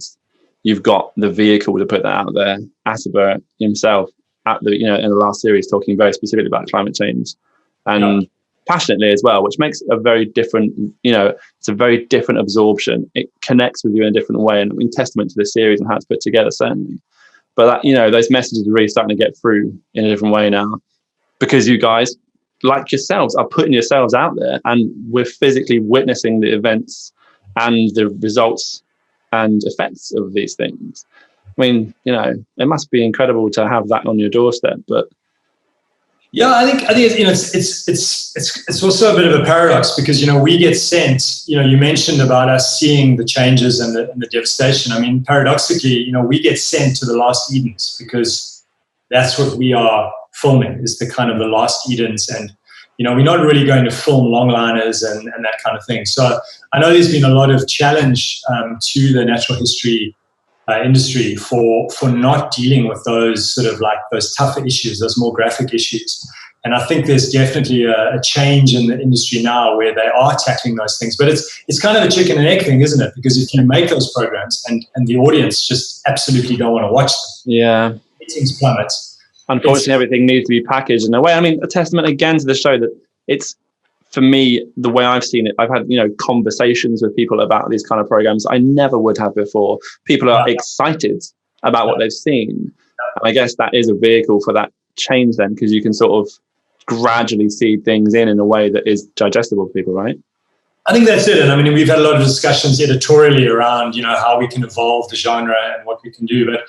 you've got the vehicle to put that out there. Attenborough himself, in the last series, talking very specifically about climate change and passionately as well, which makes a very different. It's a very different absorption. It connects with you in a different way, and in testament to the series and how it's put together, certainly. But that, those messages are really starting to get through in a different way now, because you guys, like yourselves, are putting yourselves out there, and we're physically witnessing the events and the results and effects of these things. I mean, it must be incredible to have that on your doorstep. But yeah, I think it's also a bit of a paradox because we get sent. You mentioned about us seeing the changes and the devastation. I mean, paradoxically, we get sent to the Last Edens because that's what we are filming, is the kind of the Last Edens, and we're not really going to film longliners and that kind of thing. So I know there's been a lot of challenge to the natural history industry for not dealing with those sort of like those tougher issues, those more graphic issues. And I think there's definitely a change in the industry now where they are tackling those things. But it's kind of a chicken and egg thing, isn't it? Because if you make those programs and the audience just absolutely don't want to watch them, ratings plummet. Unfortunately, everything needs to be packaged in a way. I mean, a testament again to the show that it's, for me, the way I've seen it, I've had, conversations with people about these kind of programs I never would have before. People are excited about what they've seen. And I guess that is a vehicle for that change then, because you can sort of gradually see things in a way that is digestible for people, right? I think that's it. And I mean, we've had a lot of discussions editorially around, how we can evolve the genre and what we can do. But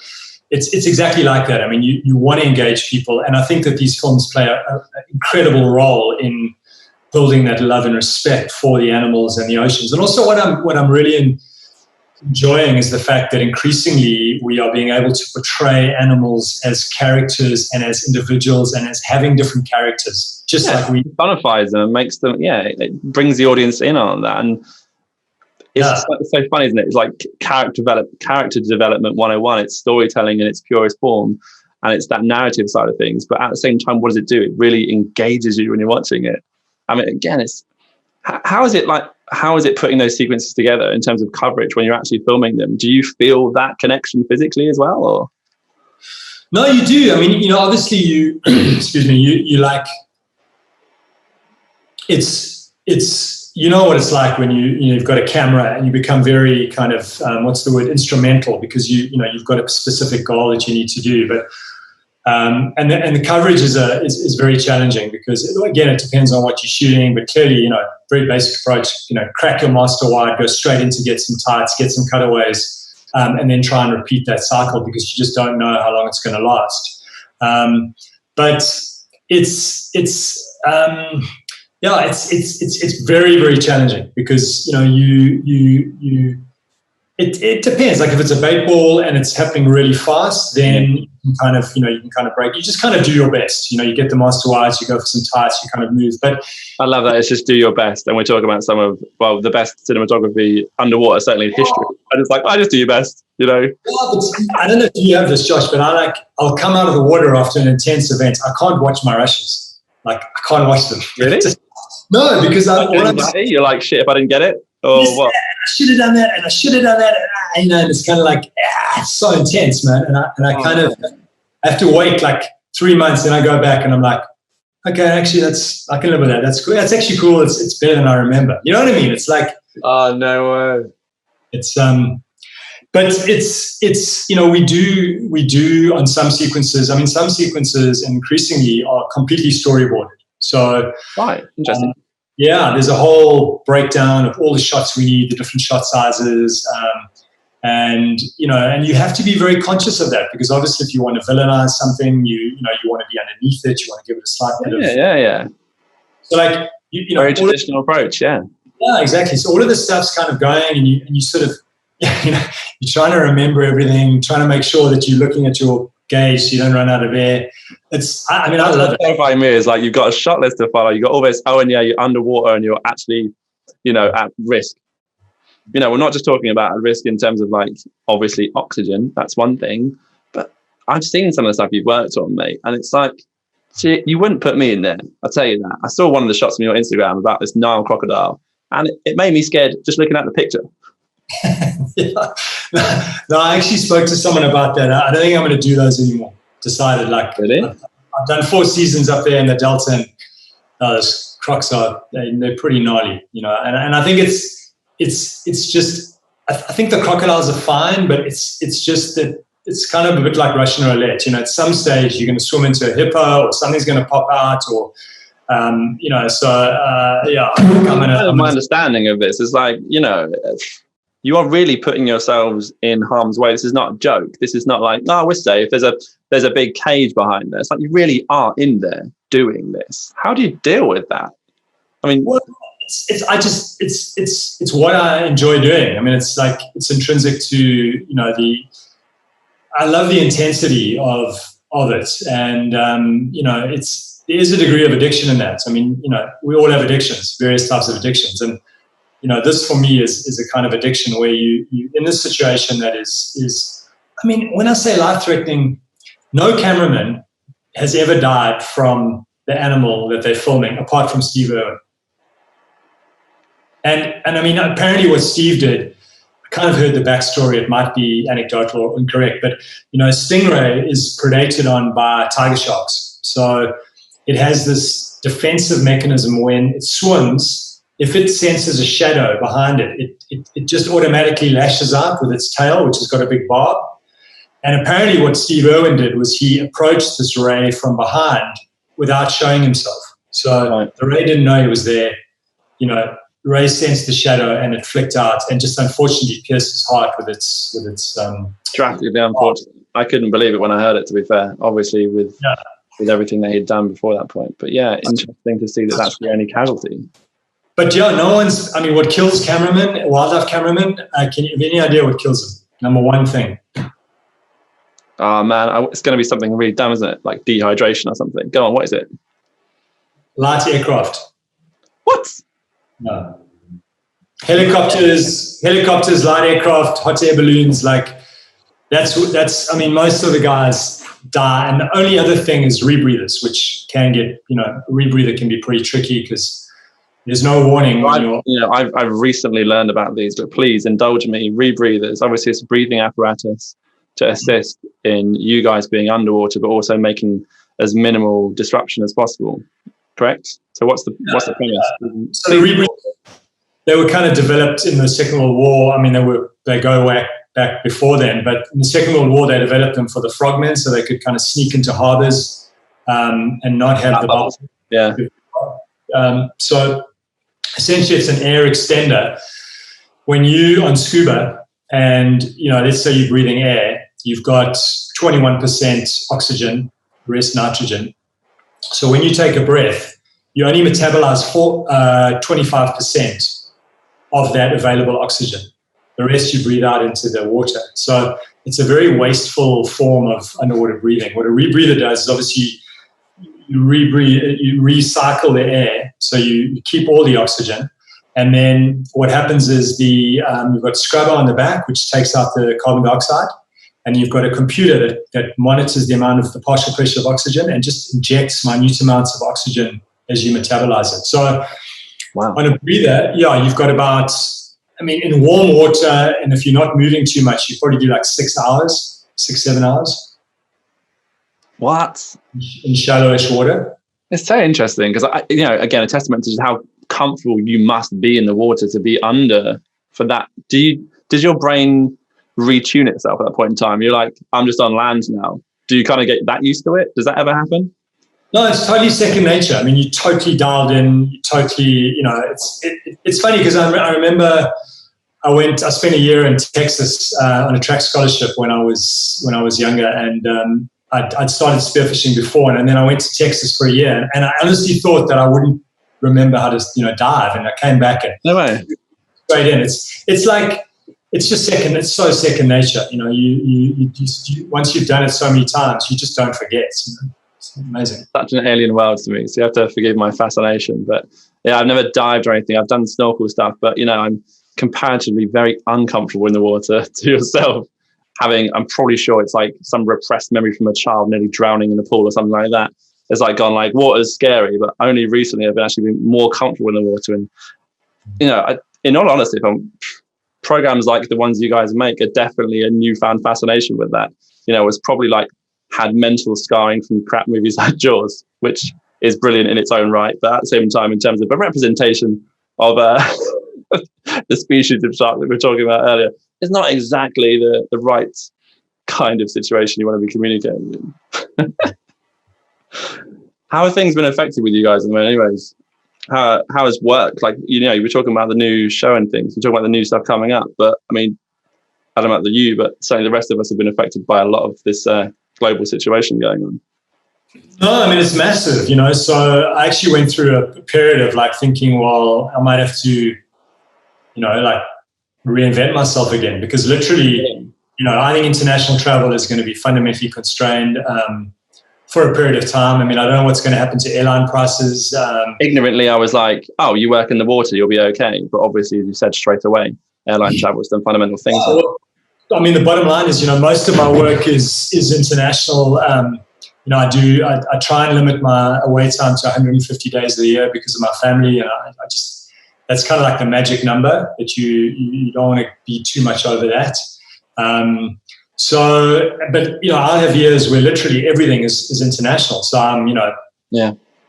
it's exactly like that. I mean, you want to engage people. And I think that these films play an incredible role in building that love and respect for the animals and the oceans. And also what I'm really enjoying is the fact that increasingly we are being able to portray animals as characters and as individuals and as having different characters, just like we personifies them and makes them, it brings the audience in on that. And it's so funny, isn't it? It's like character development 101. It's storytelling in its purest form, and it's that narrative side of things. But at the same time, what does it do? It really engages you when you're watching it. I mean, again, it's how is it putting those sequences together in terms of coverage when you're actually filming them? Do you feel that connection physically as well, or? No, you do. I mean, obviously you, excuse me, you like, it's what it's like when you've got a camera and you become very kind of, instrumental, because you've got a specific goal that you need to do. But and the coverage is very challenging because, again, it depends on what you're shooting. But clearly, very basic approach, crack your master wide, go straight in to get some tights, get some cutaways, and then try and repeat that cycle because you just don't know how long it's going to last. But it's very, very challenging because, it depends. Like if it's a bait ball and it's happening really fast, then you can kind of break. You just kind of do your best. You get the master wides, you go for some tights, you kind of move. But I love that. It's just do your best. And we're talking about some of, the best cinematography underwater, certainly in history. And it's like, I just do your best, Yeah, but I don't know if you have this, Josh, but I'll come out of the water after an intense event. I can't watch my rushes. Like, I can't watch them. Really? No, because you're like, shit, if I didn't get it? Or what? I should have done that, and I should have done that. And, and it's kind of like, it's so intense, man. And I kind of have to wait like 3 months, and I go back and I'm like, okay, actually, I can live with that. That's cool. That's actually cool. It's better than I remember. You know what I mean? It's like, oh, no way. It's, but it's we do on some sequences. I mean, some sequences increasingly are completely storyboarded. So, right, interesting. There's a whole breakdown of all the shots we need, the different shot sizes, and you have to be very conscious of that because obviously, if you want to villainize something, you want to be underneath it, you want to give it a slight bit of So like very traditional approach, yeah, exactly. So all of this stuff's kind of going, and you sort of you're trying to remember everything, trying to make sure that you're looking at your gauge so you don't run out of air. I love it. Terrifying me is like you've got a shot list to follow. You've got all this. Oh, and you're underwater and you're actually, at risk. We're not just talking about at risk in terms of like obviously oxygen. That's one thing, but I've seen some of the stuff you've worked on, mate, and it's like, see, you wouldn't put me in there. I'll tell you that. I saw one of the shots on your Instagram about this Nile crocodile, and it made me scared just looking at the picture. No, I actually spoke to someone about that. I don't think I'm going to do those anymore. Decided, like, really? I've done 4 seasons up there in the Delta, and those crocs they're pretty gnarly, and I think it's just, I think the crocodiles are fine, but it's just that it's kind of a bit like Russian roulette. At some stage you're going to swim into a hippo or something's going to pop out, or my understanding of this is like, you are really putting yourselves in harm's way. This is not a joke. This is not like, no, we're safe. There's a big cage behind this. Like, you really are in there doing this. How do you deal with that? I mean, well, it's what I enjoy doing. I mean, it's intrinsic to, I love the intensity of it. And, there is a degree of addiction in that. I mean, we all have addictions, various types of addictions. And, this for me is a kind of addiction where you in this situation that is, I mean, when I say life-threatening, no cameraman has ever died from the animal that they're filming, apart from Steve Irwin. And I mean, apparently what Steve did, I kind of heard the backstory. It might be anecdotal or incorrect, but, stingray is predated on by tiger sharks. So it has this defensive mechanism when it swims. If it senses a shadow behind it, it just automatically lashes out with its tail, which has got a big barb. And apparently what Steve Irwin did was he approached this ray from behind without showing himself. So the ray didn't know he was there. The ray sensed the shadow and it flicked out and just unfortunately pierced his heart with its drastically unfortunate. I couldn't believe it when I heard it, to be fair, obviously with everything that he'd done before that point. But yeah, interesting to see that that's the only casualty. But what kills cameramen, wildlife cameramen, can you have any idea what kills them? Number one thing. Oh man, it's going to be something really dumb, isn't it? Like dehydration or something. Go on, what is it? Light aircraft. What? No. Helicopters, light aircraft, hot air balloons, that's, I mean, most of the guys die. And the only other thing is rebreathers, which can get, rebreather can be pretty tricky because there's no warning. I've recently learned about these, but please indulge me. Rebreathers, obviously it's a breathing apparatus to assist in you guys being underwater, but also making as minimal disruption as possible. Correct? So what's the premise? So the rebreathers, they were kind of developed in the Second World War. I mean, they go back before then, but in the Second World War they developed them for the frogmen so they could kind of sneak into harbors and not have the bubbles. Yeah. So essentially it's an air extender. When you on scuba and, let's say you're breathing air, you've got 21% oxygen, rest nitrogen. So when you take a breath, you only metabolize 25% of that available oxygen. The rest you breathe out into the water. So it's a very wasteful form of underwater breathing. What a rebreather does is obviously you recycle the air, so you keep all the oxygen. And then what happens is you've got a scrubber on the back, which takes out the carbon dioxide. And you've got a computer that monitors the amount of the partial pressure of oxygen and just injects minute amounts of oxygen as you metabolize it. So on a breather, you've got about, in warm water, and if you're not moving too much, you probably do like 7 hours. What? In shallowish water. It's so interesting because, again, a testament to just how comfortable you must be in the water to be under for that. Does your brain retune itself at that point in time? You're like, I'm just on land now. Do you kind of get that used to it? Does that ever happen? No, it's totally second nature. You're totally dialed in. You totally, it's funny because I remember I spent a year in Texas on a track scholarship when I was younger, and I'd started spearfishing before, and then I went to Texas for a year, and I honestly thought that I wouldn't remember how to dive, and I came back and no way. Straight in. It's like it's just second. It's so second nature. You once you've done it so many times, you just don't forget. It's amazing. Such an alien world to me. So you have to forgive my fascination. But yeah, I've never dived or anything. I've done snorkel stuff, but I'm comparatively very uncomfortable in the water to yourself. I'm probably sure it's like some repressed memory from a child nearly drowning in the pool or something like that. It's like gone like water's scary, but only recently I've been more comfortable in the water. And in all honesty, programs like the ones you guys make are definitely a newfound fascination with that. It's probably like had mental scarring from crap movies like Jaws, which is brilliant in its own right, but at the same time, in terms of a representation of the species of shark that we were talking about earlier, it's not exactly the right kind of situation you want to be communicating in. How have things been affected with you guys at the moment anyways? how has work, like, you know, you were talking about the new show and things, you're talking about the new stuff coming up, but I mean, I don't know about you, but certainly the rest of us have been affected by a lot of this global situation going on. No, I mean, it's massive, you know. So I actually went through a period of like thinking, well, I might have to, you know, like reinvent myself again, because literally, you know, I think international travel is going to be fundamentally constrained for a period of time. I mean, I don't know what's going to happen to airline prices. Ignorantly, I was like, oh, you work in the water, you'll be okay. But obviously, as you said straight away, airline travel is the fundamental thing. I mean, the bottom line is, you know, most of my work is international. You know, I try and limit my away time to 150 days a year because of my family. And I just, that's kind of like the magic number, that you don't want to be too much over that. So, but, you know, I have years where literally everything is international. So I'm, you know,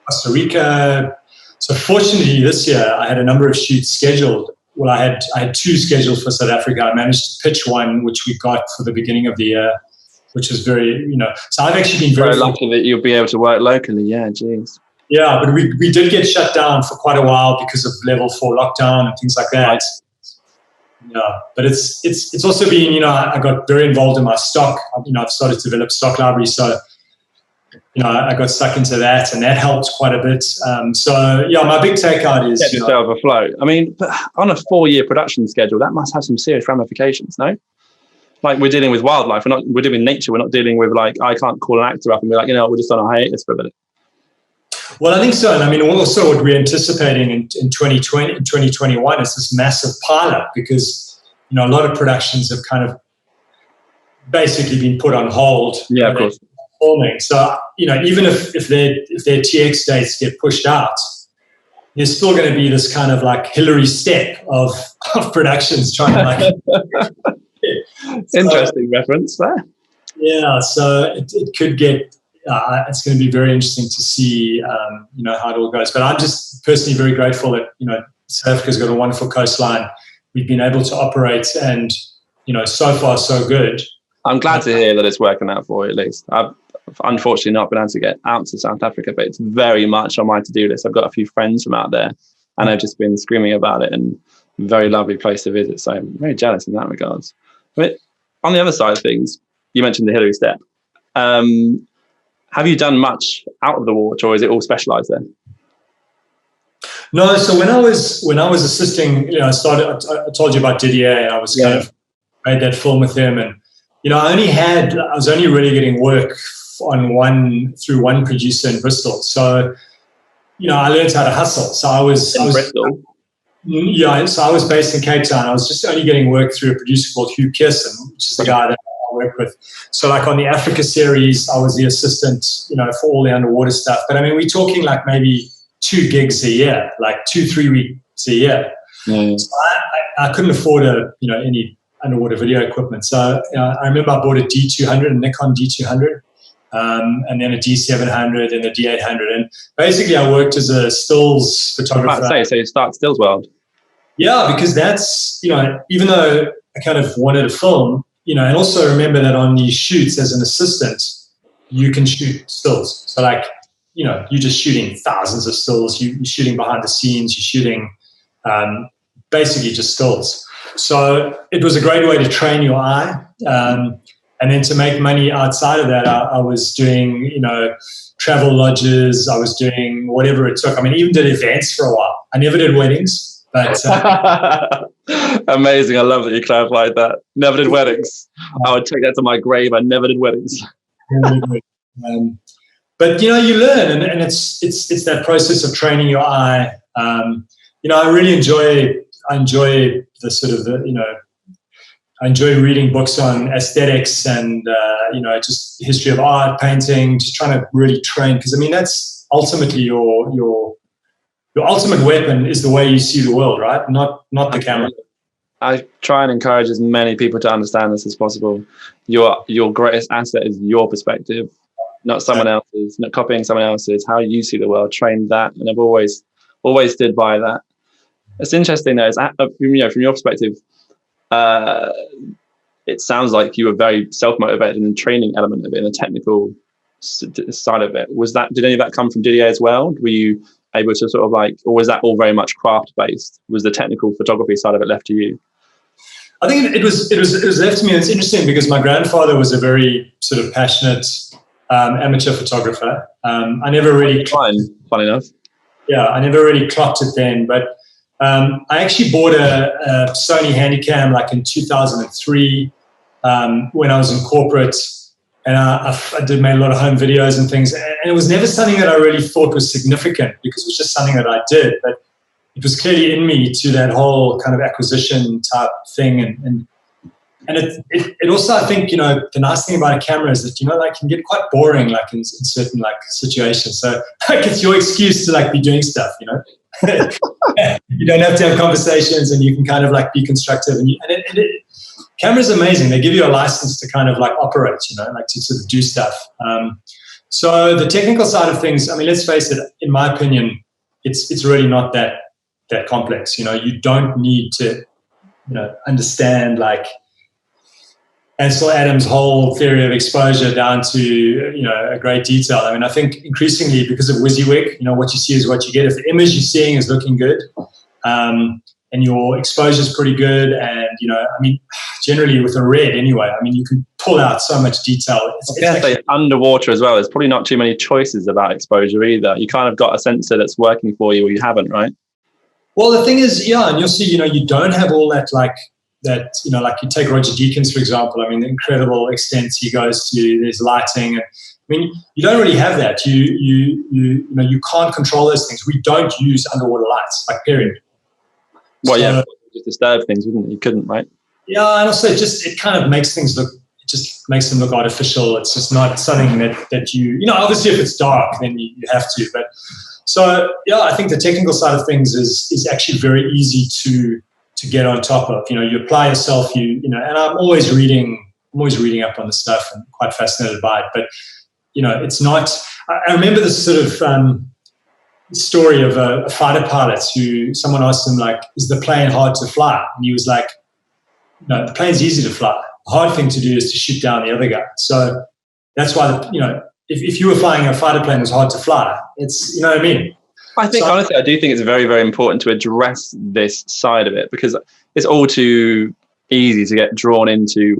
Costa Rica. So fortunately this year I had a number of shoots scheduled. Well, I had two scheduled for South Africa. I managed to pitch one, which we got for the beginning of the year, which was very, you know, so I've actually been very lucky that you'll be able to work locally. Yeah, geez. Yeah, but we did get shut down for quite a while because of level 4 lockdown and things like that. Right. Yeah, but it's also been, you know, I got very involved in my stock. You know, I've started to develop stock library, so, you know, I got stuck into that, and that helped quite a bit. So yeah, my big takeout is, get yourself afloat. I mean, on a 4-year production schedule, that must have some serious ramifications, no? Like, we're dealing with wildlife, we're dealing with nature. We're not dealing with, like, I can't call an actor up and be like, you know, we're just on a hiatus for a minute. Well, I think so. And I mean, also what we're anticipating in 2020 and 2021 is this massive pileup, because, you know, a lot of productions have kind of basically been put on hold. Yeah, of course. Filming. So, you know, even if their TX dates get pushed out, there's still going to be this kind of like Hillary step of productions trying to like. Interesting reference there. Yeah, so it could get. It's going to be very interesting to see, you know, how it all goes. But I'm just personally very grateful that, you know, South Africa's got a wonderful coastline. We've been able to operate, and, you know, so far so good. I'm glad to hear that it's working out for you, at least. I've unfortunately not been able to get out to South Africa, but it's very much on my to-do list. I've got a few friends from out there, and I've just been screaming about it, and very lovely place to visit. So I'm very jealous in that regards. But on the other side of things, you mentioned the Hillary step. Have you done much out of the water, or is it all specialised there? No. So when I was assisting, you know, I told you about Didier, and I was kind of made that film with him, and, you know, I was only really getting work on through one producer in Bristol. So, you know, I learned how to hustle. So I was Bristol. Yeah, so I was based in Cape Town. I was just only getting work through a producer called Hugh Pearson, which is the guy that I work with. So, like, on the Africa series, I was the assistant, you know, for all the underwater stuff. But I mean, we're talking like maybe 2 gigs a year, like 2-3 weeks a year. Mm. So I couldn't afford any underwater video equipment. So I remember I bought a D200, a Nikon D200, and then a D700 and a D800. And basically I worked as a stills photographer. So you start stills world. Yeah, because that's, you know, even though I kind of wanted to film, you know, and also remember that on these shoots as an assistant, you can shoot stills. So, like, you know, you're just shooting thousands of stills. You're shooting behind the scenes. You're shooting basically just stills. So it was a great way to train your eye. And then to make money outside of that, I was doing, you know, travel lodges. I was doing whatever it took. I mean, even did events for a while. I never did weddings. But amazing. I love that you clarified that. Never did weddings. I would take that to my grave. I never did weddings. But, you know, you learn, and it's that process of training your eye. You know, I really enjoy the sort of the, you know, I enjoy reading books on aesthetics and, you know, just history of art, painting, just trying to really train. Because, I mean, that's ultimately your ultimate weapon is the way you see the world, right? Not the camera. I try and encourage as many people to understand this as possible. Your greatest asset is your perspective, not someone else's, not copying someone else's. How you see the world, train that, and I've always stood by that. It's interesting though, you know, from your perspective, it sounds like you were very self-motivated in the training element of it, in the technical side of it. Did any of that come from Didier as well? able to sort of like, or was that all very much craft based? Was the technical photography side of it left to you? I think it was left to me. And it's interesting because my grandfather was a very sort of passionate amateur photographer. I never really funny enough. Yeah, I never really clocked it then, but I actually bought a Sony Handycam like in 2003 when I was in corporate, and I made a lot of home videos and things, and it was never something that I really thought was significant because it was just something that I did, but it was clearly in me to that whole kind of acquisition type thing, and it also, I think, you know, the nice thing about a camera is that, you know, like, can get quite boring, like in certain like situations. So like, it's your excuse to like be doing stuff, you know. You don't have to have conversations, and you can kind of like be constructive. And camera's amazing. They give you a license to kind of like operate, you know, like to sort of do stuff. So the technical side of things, I mean, let's face it, in my opinion, it's really not that complex. You know, you don't need to, you know, understand like Ansel Adams' whole theory of exposure down to, you know, a great detail. I mean, I think increasingly because of WYSIWYG, you know, what you see is what you get. If the image you're seeing is looking good, and your exposure is pretty good, and, you know, I mean, generally with a red anyway, I mean, you can pull out so much detail. It's underwater as well. There's probably not too many choices about exposure either. You kind of got a sensor that's working for you, or you haven't, right? Well, the thing is, yeah, and you'll see, you know, you don't have all that, like, that, you know, like you take Roger Deakins, for example. I mean, the incredible extents he goes to, there's lighting. And, I mean, you don't really have that. You know, you can't control those things. We don't use underwater lights, like, period. Well, yeah, just disturb things, wouldn't it? You couldn't, right? Yeah, and also it kind of makes things look, it just makes them look artificial. It's just not something that you know, obviously if it's dark, then you have to. But so, yeah, I think the technical side of things is actually very easy to get on top of. You know, you apply yourself, you know, and I'm always reading up on the stuff and quite fascinated by it. But, you know, it's not, I remember this sort of story of a fighter pilot who, someone asked him, like, is the plane hard to fly? And he was like, no, the plane's easy to fly. The hard thing to do is to shoot down the other guy. So that's why, you know, if you were flying a fighter plane, it was hard to fly. It's, you know what I mean? I think, honestly, I do think it's very, very important to address this side of it, because it's all too easy to get drawn into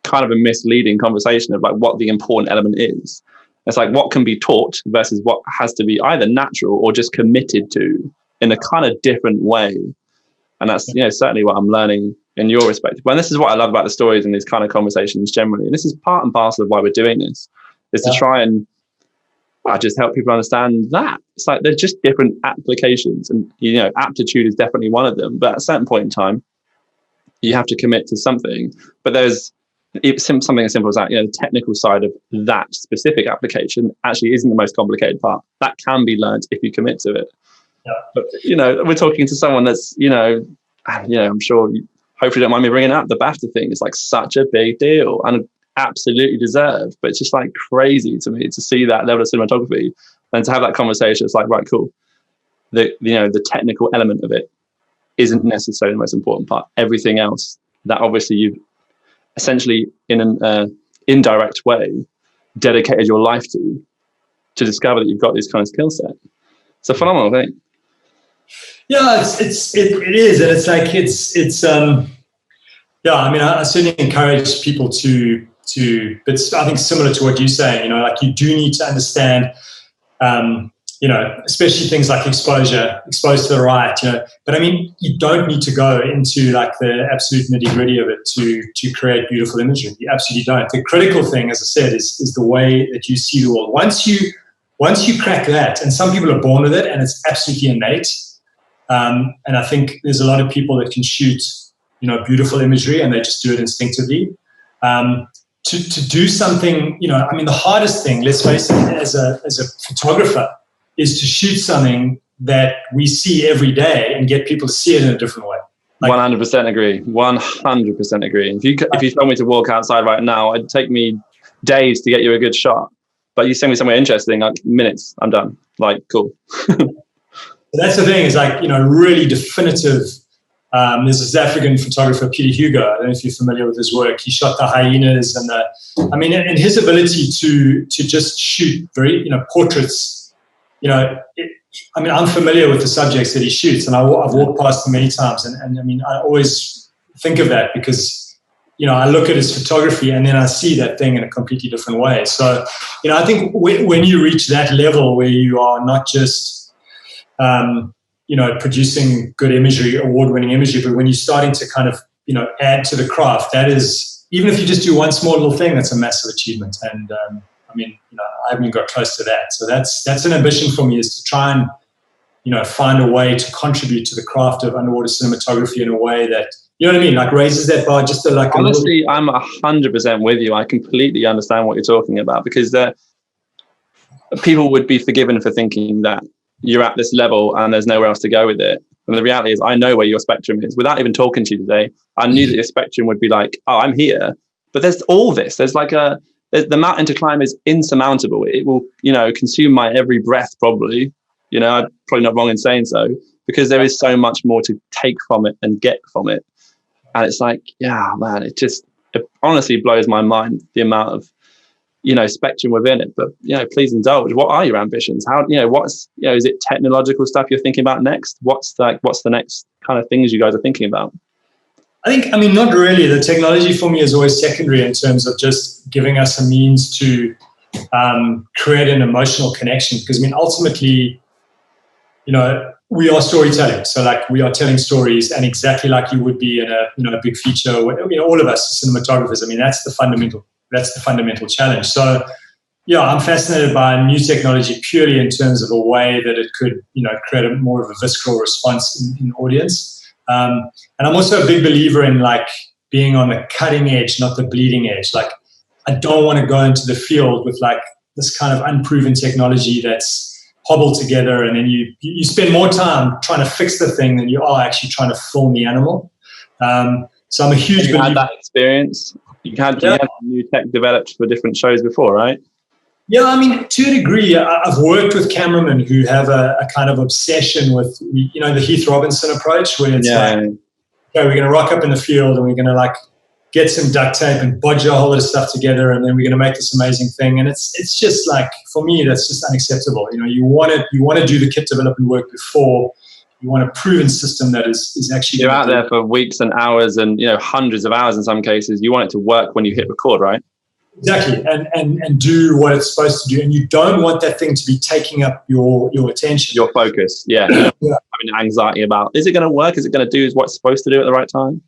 kind of a misleading conversation of like what the important element is. It's like what can be taught versus what has to be either natural or just committed to in a kind of different way. And that's, you know, certainly what I'm learning in your perspective. And this is what I love about the stories and these kind of conversations generally. And this is part and parcel of why we're doing this, is to try and just help people understand that. It's like they're just different applications, and, you know, aptitude is definitely one of them. But at a certain point in time, you have to commit to something. But there's something as simple as that, you know, the technical side of that specific application actually isn't the most complicated part. That can be learned if you commit to it. Yeah. But, you know, we're talking to someone that's, you know, I'm sure you hopefully don't mind me bringing up the BAFTA thing. It's like such a big deal and absolutely deserved, but it's just like crazy to me to see that level of cinematography and to have that conversation. It's like, right, cool. The technical element of it isn't necessarily the most important part. Everything else that obviously you've essentially in an indirect way dedicated your life to discover that you've got this kind of skill set. It's a phenomenal thing. Yeah, it is, and it's like it's yeah. I mean, I certainly encourage people to, but I think similar to what you're saying, you know, like you do need to understand, you know, especially things like exposed to the right, you know. But I mean, you don't need to go into like the absolute nitty gritty of it to create beautiful imagery. You absolutely don't. The critical thing, as I said, is the way that you see the world. Once you crack that, and some people are born with it, and it's absolutely innate. And I think there's a lot of people that can shoot, you know, beautiful imagery, and they just do it instinctively. To do something, you know, I mean, the hardest thing, let's face it, as a photographer, is to shoot something that we see every day and get people to see it in a different way. Like, 100% agree. 100% agree. If you told me to walk outside right now, it'd take me days to get you a good shot. But you send me somewhere interesting, like minutes, I'm done. Like, cool. That's the thing, is like, you know, really definitive. There's this African photographer, Peter Hugo. I don't know if you're familiar with his work. He shot the hyenas and and his ability to just shoot very, you know, portraits, you know, I mean, I'm familiar with the subjects that he shoots, and I've walked past them many times. And I mean, I always think of that because, I look at his photography and then I see that thing in a completely different way. So, I think when you reach that level where you are not just, producing good imagery, award-winning imagery, but when you're starting to kind of, add to the craft, that is, even if you just do one small little thing, that's a massive achievement. And, I haven't got close to that. So that's an ambition for me, is to try and, find a way to contribute to the craft of underwater cinematography in a way that, you know what I mean, like raises that bar just to like. Honestly, I'm 100% with you. I completely understand what you're talking about, because people would be forgiven for thinking that you're at this level and there's nowhere else to go with it. And the reality is, I know where your spectrum is. Without even talking to you today, I knew that your spectrum would be like, oh, I'm here. But there's all this. There's like the mountain to climb is insurmountable. It will, consume my every breath probably. I'm probably not wrong in saying so, because there is so much more to take from it and get from it. And it's like, yeah, man, it honestly blows my mind, the amount of, spectrum within it. But, please indulge. What are your ambitions? How, is it technological stuff you're thinking about next? What's the next kind of things you guys are thinking about? Not really. The technology for me is always secondary in terms of just giving us a means to create an emotional connection. Because, ultimately, we are storytelling. So like we are telling stories, and exactly like you would be in a big feature, all of us cinematographers. That's the fundamental challenge. So yeah, I'm fascinated by new technology purely in terms of a way that it could, create more of a visceral response in the audience. And I'm also a big believer in like being on the cutting edge, not the bleeding edge. Like I don't want to go into the field with like this kind of unproven technology that's hobbled together, and then you spend more time trying to fix the thing than you are actually trying to film the animal. So I'm a huge believer. You had that experience. You had new tech developed for different shows before, right? Yeah, to a degree. I've worked with cameramen who have a kind of obsession with, the Heath Robinson approach, where it's okay, we're going to rock up in the field and we're going to like get some duct tape and bodge a whole lot of stuff together, and then we're going to make this amazing thing. And it's just like, for me, that's just unacceptable. You want to do the kit development work before you want a proven system that is actually. You're out there for weeks and hours and hundreds of hours in some cases. You want it to work when you hit record, right? Exactly, and do what it's supposed to do, and you don't want that thing to be taking up your attention, your focus. Yeah. Having anxiety about, is it going to work? Is it going to do what it's supposed to do at the right time?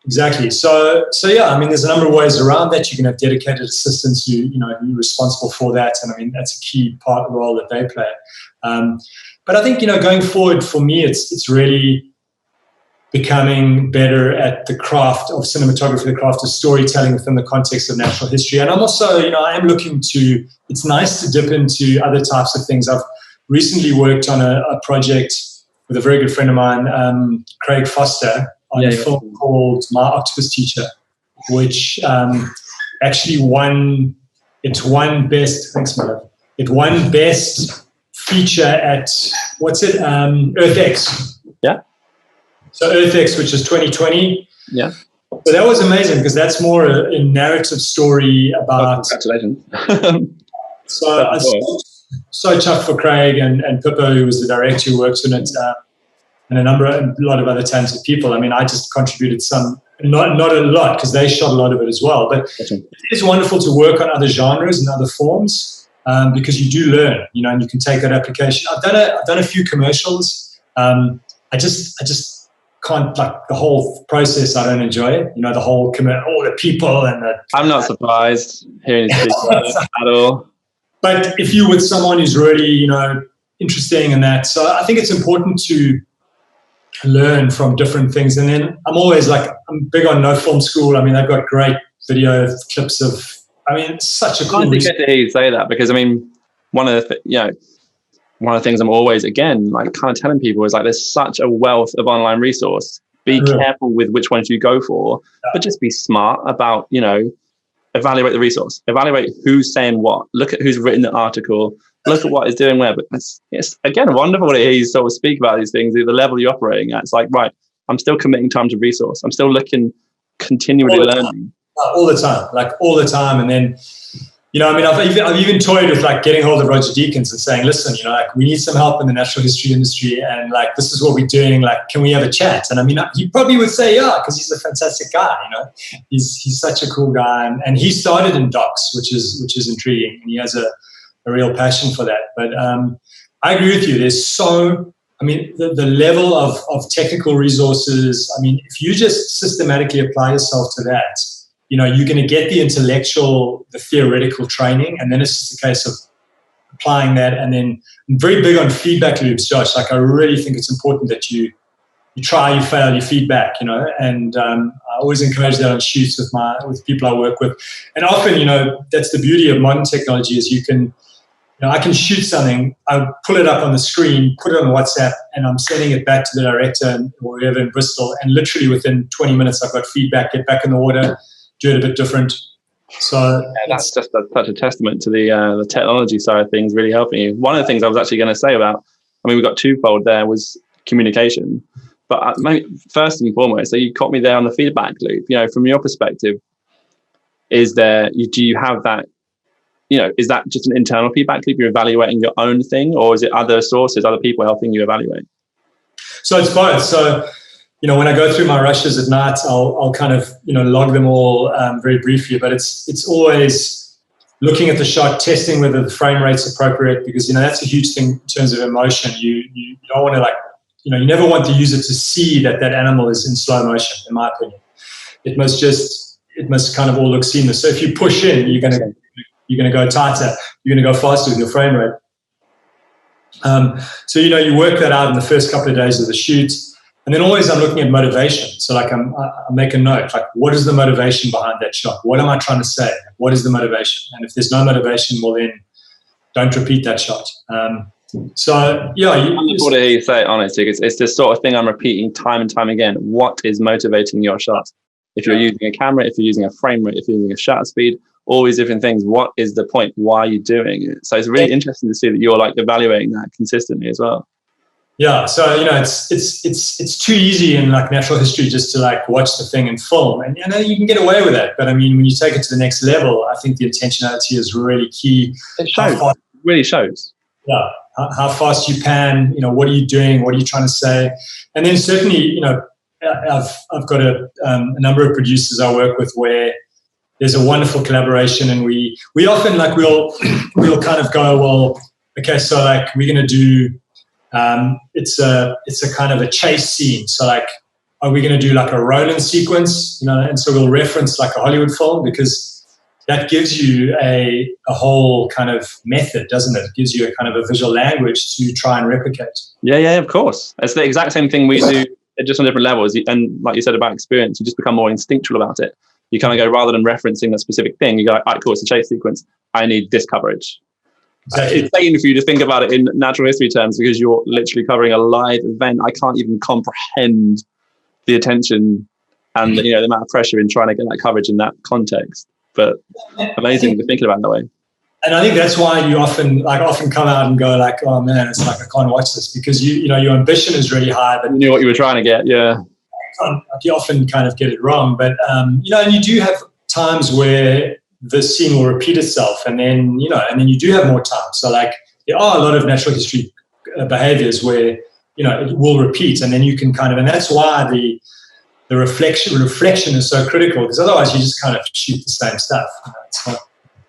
Exactly. So yeah, there's a number of ways around that. You can have dedicated assistants who, are responsible for that. And that's a key role that they play. But I think, going forward for me, it's really becoming better at the craft of cinematography, the craft of storytelling within the context of natural history. And I'm also, I am looking to, it's nice to dip into other types of things. I've recently worked on a project with a very good friend of mine, Craig Foster, on a film called My Octopus Teacher, which actually won best. Thanks, my love. It won best feature at EarthX. Yeah. So EarthX, which is 2020. Yeah. So that was amazing because that's more a narrative story about. Congratulations. So I so chuffed for Craig and Pippa, who was the director who works on it. And a lot of other talented people. I just contributed some, not a lot, because they shot a lot of it as well. But it is wonderful to work on other genres and other forms because you do learn, and you can take that application. I've done a few commercials. I just can't, like the whole process. I don't enjoy it. The whole all the people and the. I'm not surprised hearing you speak about it at all. But if you're with someone who's really, interesting in that, so I think it's important to learn from different things. And then I'm big on No Film School. They've got great video clips of, it's such a cool. I think good to hear you say that, because one of the things I'm always kind of telling people is like, there's such a wealth of online resource. Be careful with which ones you go for, but just be smart about, evaluate the resource, evaluate who's saying what, look at who's written the article, look at what he's doing where. But it's again wonderful to hear you sort of speak about these things at the level you're operating at. It's like, right, I'm still committing time to resource. I'm still looking, continually learning. All the time. And then, I mean, I've even toyed with like getting hold of Roger Deakins and saying, listen, like we need some help in the natural history industry, and like this is what we're doing. Like, can we have a chat? And I mean, he probably would say, yeah, because he's a fantastic guy. He's such a cool guy, and he started in docs, which is intriguing, and he has a real passion for that. But I agree with you. The level of technical resources. I mean, if you just systematically apply yourself to that, you're going to get the intellectual, the theoretical training, and then it's just a case of applying that. And then I'm very big on feedback loops, Josh. Like, I really think it's important that you try, you fail, you feedback, and I always encourage that on shoots with people I work with. And often, that's the beauty of modern technology is I can shoot something, I pull it up on the screen, put it on WhatsApp, and I'm sending it back to the director or whoever in Bristol, and literally within 20 minutes I've got feedback, get back in the order, do it a bit different. So that's such a testament to the technology side of things really helping you. One of the things I was actually going to say about, we've got twofold there, was communication. But first and foremost, so you caught me there on the feedback loop. From your perspective, do you have that? Is that just an internal feedback loop? You're evaluating your own thing, or is it other sources, other people helping you evaluate? So it's both. So, when I go through my rushes at night, I'll kind of, log them all very briefly, but it's always looking at the shot, testing whether the frame rate's appropriate, because, that's a huge thing in terms of emotion. You don't want to you never want the user to see that animal is in slow motion, in my opinion. It must kind of all look seamless. So if you push in, you're going to go tighter, you're going to go faster with your frame rate. So, you work that out in the first couple of days of the shoot. And then always I'm looking at motivation. So like I make a note, like what is the motivation behind that shot? What am I trying to say? What is the motivation? And if there's no motivation, well then don't repeat that shot. So yeah. Wonderful to hear you say it, honestly. It's this sort of thing I'm repeating time and time again. What is motivating your shot? If you're using a camera, if you're using a frame rate, if you're using a shutter speed, all these different things, what is the point? Why are you doing it? So it's really interesting to see that you're like evaluating that consistently as well. Yeah, so it's too easy in like natural history just to like watch the thing and film, and you can get away with that. But I mean, when you take it to the next level, I think the intentionality is really key. It shows. It really shows. Yeah, how fast you pan. What are you doing? What are you trying to say? And then certainly, I've got a number of producers I work with where there's a wonderful collaboration, and we often like we'll kind of go, well, okay, so like we're going to do. It's a kind of a chase scene. So like, are we going to do like a Roland sequence? And so we'll reference like a Hollywood film, because that gives you a whole kind of method, doesn't it? It gives you a kind of a visual language to try and replicate. Yeah, of course. It's the exact same thing we do, just on different levels. And like you said about experience, you just become more instinctual about it. You kind of go, rather than referencing a specific thing, you go, all right, cool, it's a chase sequence. I need this coverage. Exactly. It's insane for you to think about it in natural history terms, because you're literally covering a live event. I can't even comprehend the attention and the amount of pressure in trying to get that coverage in that context. But amazing to thinking about it that way. And I think that's why you often come out and go like, oh man, it's like I can't watch this, because your ambition is really high, but you knew what you were trying to get. Yeah, you often kind of get it wrong. But and you do have times where the scene will repeat itself, and then you do have more time. So like there are a lot of natural history behaviors where it will repeat, and then you can kind of, and that's why the reflection is so critical, because otherwise you just kind of shoot the same stuff.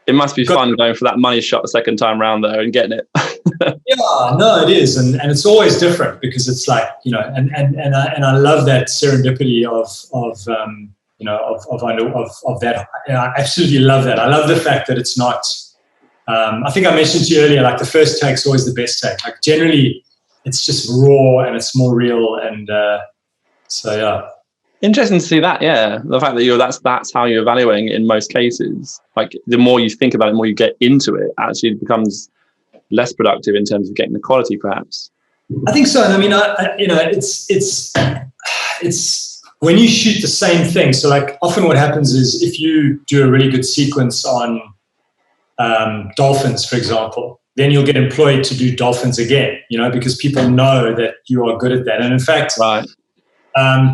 It must be fun going for that money shot the second time round though and getting it. Yeah, no, it is, and it's always different, because it's like and I love that serendipity of that. I absolutely love that. I love the fact that it's not. I think I mentioned to you earlier, like the first take's always the best take. Like generally, it's just raw and it's more real, and so yeah. Interesting to see that. Yeah, the fact that that's how you're evaluating it in most cases. Like the more you think about it, the more you get into it, actually it becomes less productive in terms of getting the quality, perhaps. I think so. And I mean, it's when you shoot the same thing. So like often what happens is if you do a really good sequence on dolphins, for example, then you'll get employed to do dolphins again, because people know that you are good at that. And in fact, right.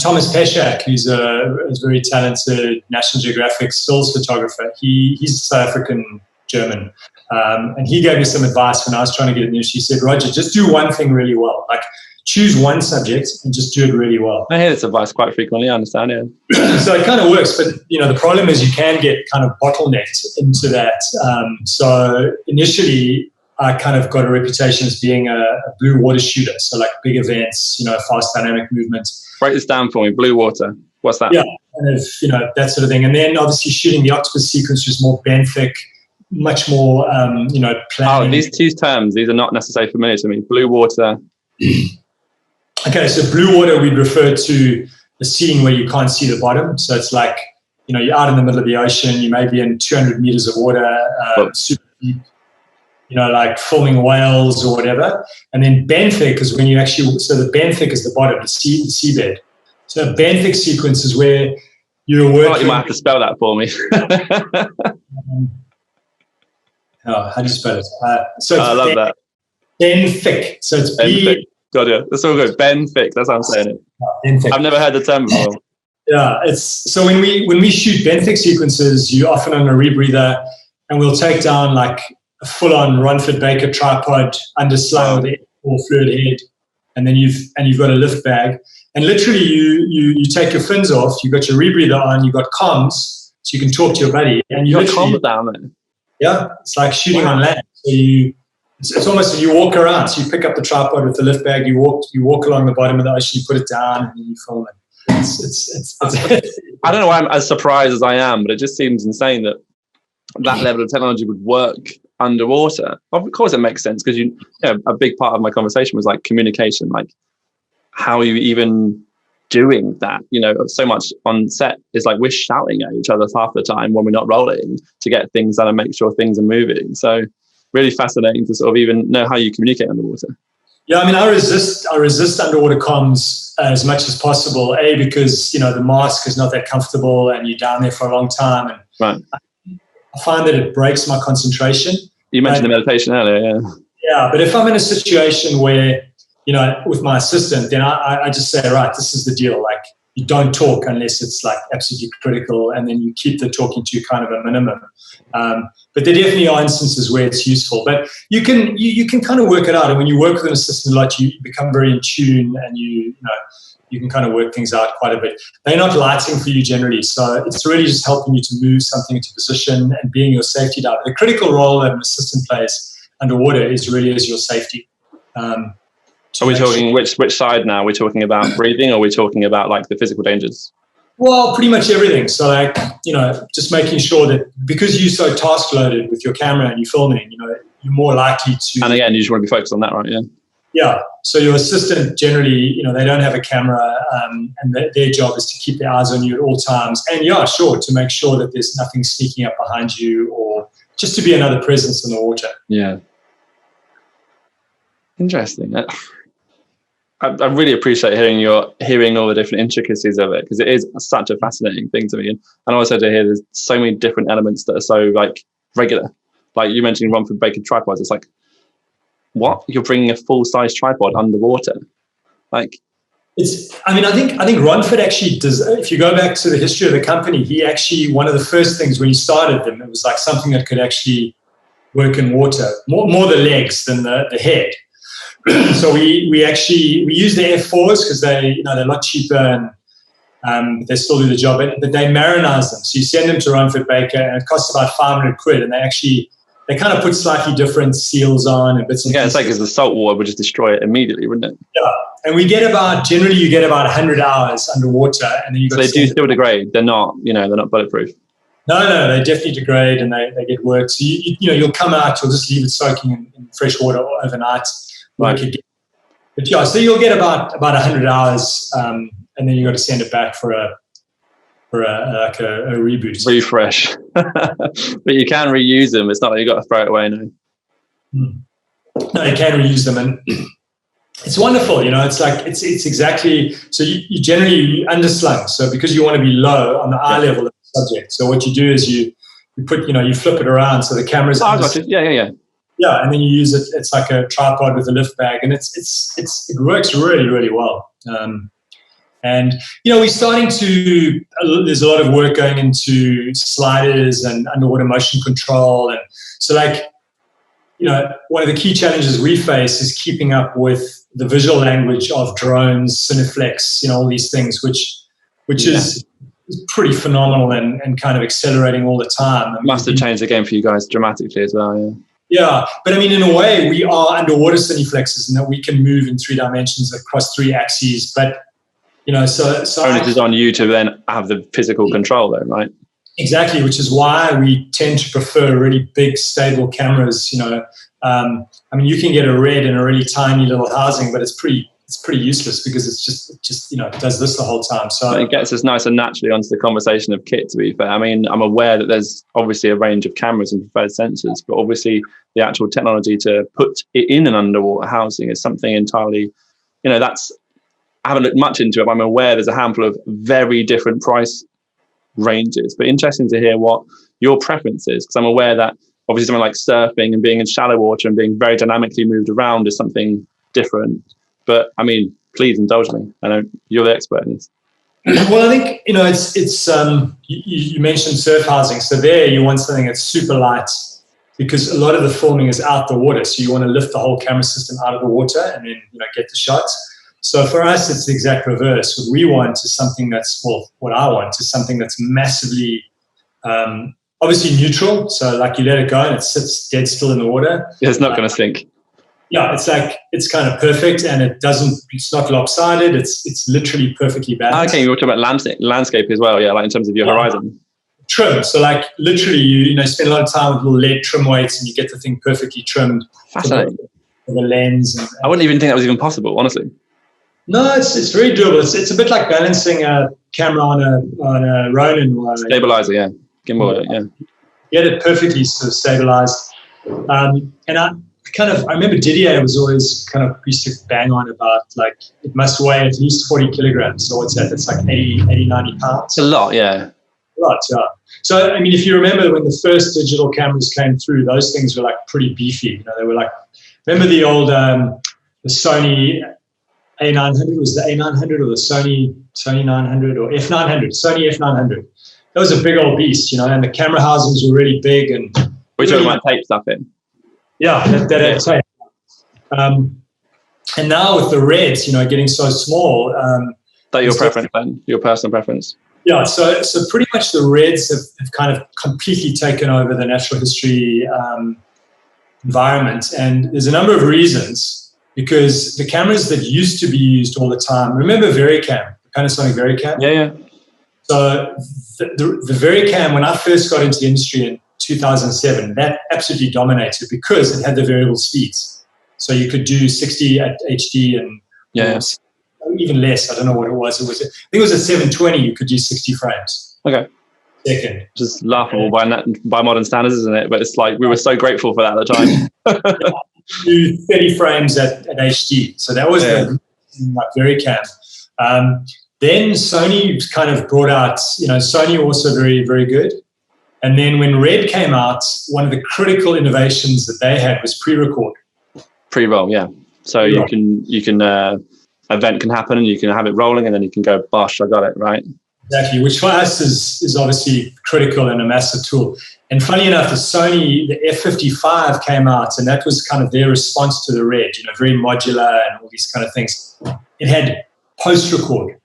Thomas Peshak, who's a very talented National Geographic stills photographer, he's a South African German. And he gave me some advice when I was trying to get in there. She said, Roger, just do one thing really well. Like, choose one subject and just do it really well. I hear this advice quite frequently. I understand it. So it kind of works, but the problem is you can get kind of bottlenecked into that. So initially, I kind of got a reputation as being a blue water shooter. So like big events, fast dynamic movements. Break this down for me. Blue water. What's that? Yeah, kind of, that sort of thing. And then obviously shooting the Octopus Sequence, which is more benthic, much more, planning. Oh, these two terms, these are not necessarily familiar to me. Blue water. Okay, so blue water we'd refer to the scene where you can't see the bottom. So it's like, you're out in the middle of the ocean, you may be in 200 meters of water, super deep, like filming whales or whatever. And then benthic is when you actually, so the benthic is the bottom, the seabed. So a benthic sequence is where you're working. You might have to spell that for me. How do you spell it? I love that. Benthic. So it's benthic. Got it. That's all good. Benthic. That's how I'm saying it. Benthic. I've never heard the term before. Yeah, it's so when we shoot benthic sequences, you're often on a rebreather, and we'll take down like a full-on Ronford Baker tripod underslung with a fluid head, and then you've got a lift bag, and literally you take your fins off, you've got your rebreather on, you've got comms, so you can talk to your buddy, and you got comms down there. Yeah, it's like shooting on land. So it's almost as you walk around. So you pick up the tripod with the lift bag, you walk along the bottom of the ocean, you put it down, and you film it. It's I don't know why I'm as surprised as I am, but it just seems insane that level of technology would work underwater. Of course, it makes sense because a big part of my conversation was like communication, like how are you even doing that? So much on set is like we're shouting at each other half the time when we're not rolling to get things done and make sure things are moving. So really fascinating to sort of even know how you communicate underwater. Yeah, I mean, I resist underwater comms as much as possible. Because the mask is not that comfortable, and you're down there for a long time, and right. I find that it breaks my concentration. You mentioned the meditation earlier, yeah. Yeah, but if I'm in a situation where with my assistant, then I just say, right, this is the deal. Like, you don't talk unless it's like absolutely critical, and then you keep the talking to kind of a minimum. But there definitely are instances where it's useful. But you can kind of work it out. And when you work with an assistant a lot, you become very in tune, and you can kind of work things out quite a bit. They're not lighting for you generally, so it's really just helping you to move something into position and being your safety diver. The critical role that an assistant plays underwater is really as your safety. Are we talking which side now? Are we talking about breathing, or are we talking about like the physical dangers? Well, pretty much everything. So like, just making sure that because you're so task loaded with your camera and you're filming, you're more likely to. And again, you just want to be focused on that, right? Yeah. Yeah. So your assistant generally, they don't have a camera, and their job is to keep their eyes on you at all times. And yeah, sure, to make sure that there's nothing sneaking up behind you, or just to be another presence in the water. Yeah. Interesting. I really appreciate hearing all the different intricacies of it, because it is such a fascinating thing to me. And also to hear there's so many different elements that are so like regular. Like you mentioned Romford Baker tripods. It's like, what? You're bringing a full-size tripod underwater? Like, I think Romford actually does. If you go back to the history of the company, he actually, one of the first things when he started them, it was like something that could actually work in water, more the legs than the head. So we use the F4s because they're a lot cheaper, and they still do the job, but they marinize them. So you send them to Romford Baker, and it costs about 500 quid, and they kind of put slightly different seals on and bits and pieces. It's like because the salt water would just destroy it immediately, wouldn't it? Yeah, and generally you get about 100 hours underwater, and then you got. So they do still degrade. They're not bulletproof. No, they definitely degrade, and they get worked. So you'll come out, you'll just leave it soaking in fresh water overnight. Right. But yeah, so you'll get about 100 hours, and then you got to send it back for a reboot, refresh. But you can reuse them. It's not like you got to throw it away. No, you can reuse them, and it's wonderful. It's like it's exactly. So you generally underslung. So because you want to be low on the eye level of the subject, so what you do is you put you flip it around so the camera's. I got you. Yeah. Yeah, and then you use it. It's like a tripod with a lift bag, and it works really, really well. And, we're starting to, there's a lot of work going into sliders and underwater motion control. And so one of the key challenges we face is keeping up with the visual language of drones, Cineflex, all these things, which is pretty phenomenal and kind of accelerating all the time. Must have changed the game for you guys dramatically as well, yeah. Yeah, but in a way, we are underwater cineflexes in that we can move in 3 dimensions across 3 axes. But, so onus is on you to then have the physical control though, right? Exactly, which is why we tend to prefer really big, stable cameras. You can get a Red in a really tiny little housing, but it's pretty useless because it just it does this the whole time. So it gets us nice and naturally onto the conversation of kit, to be fair. I mean, I'm aware that there's obviously a range of cameras and preferred sensors, but obviously the actual technology to put it in an underwater housing is something entirely, that's, I haven't looked much into it, but I'm aware there's a handful of very different price ranges, but interesting to hear what your preference is, because I'm aware that obviously something like surfing and being in shallow water and being very dynamically moved around is something different. But I mean, please indulge me. I know you're the expert in this. Well, I think it's you mentioned surf housing. So there, you want something that's super light because a lot of the filming is out the water. So you want to lift the whole camera system out of the water and then get the shots. So for us, it's the exact reverse. What we want is something that's what I want is something that's massively obviously neutral. So like you let it go and it sits dead still in the water. Yeah, it's not going to sink. Yeah, it's kind of perfect, and it's not lopsided. It's literally perfectly balanced. Okay, you were talking about landscape as well, yeah, like in terms of your horizon. Trim. So like literally you spend a lot of time with little LED trim weights and you get the thing perfectly trimmed. Fascinating. For the lens. And I wouldn't even think that was even possible, honestly. No, it's very doable. It's a bit like balancing a camera on a Ronin or stabilizer, yeah. Gimbal, yeah. Get it perfectly sort of stabilized. And I remember Didier was always used to bang on about it must weigh at least 40 kilograms. So what's that? That's like 80, 90 pounds. It's a lot, yeah. A lot, yeah. So, I mean, if you remember when the first digital cameras came through, those things were pretty beefy. They were remember the old, the Sony A900, was the A900 or the Sony 900 or F900, Sony F900. That was a big old beast, and the camera housings were really big. And we're talking about tape stuff in. Yeah, that had tape. And now with the Reds, getting so small. That your preference then? Your personal preference? Yeah, so pretty much the Reds have kind of completely taken over the natural history environment. And there's a number of reasons, because the cameras that used to be used all the time, remember Vericam, the Panasonic Vericam? Yeah. So the Vericam, when I first got into the industry in 2007, that absolutely dominated because it had the variable speeds. So you could do 60 at HD and even less. I don't know what it was. I think it was at 720. You could do 60 frames. Okay. Second. Just laughable by modern standards, isn't it? But it's we were so grateful for that at the time. Do 30 frames at HD. So that was the Vericam. Then Sony kind of brought out, Sony also very, very good. And then when Red came out, one of the critical innovations that they had was pre-record. Pre-roll, yeah. So you can event can happen and you can have it rolling and then you can go, bosh, I got it, right? Exactly, which for us is obviously critical and a massive tool. And funny enough, the Sony, the F55 came out, and that was kind of their response to the Red, very modular and all these kind of things. It had post-record.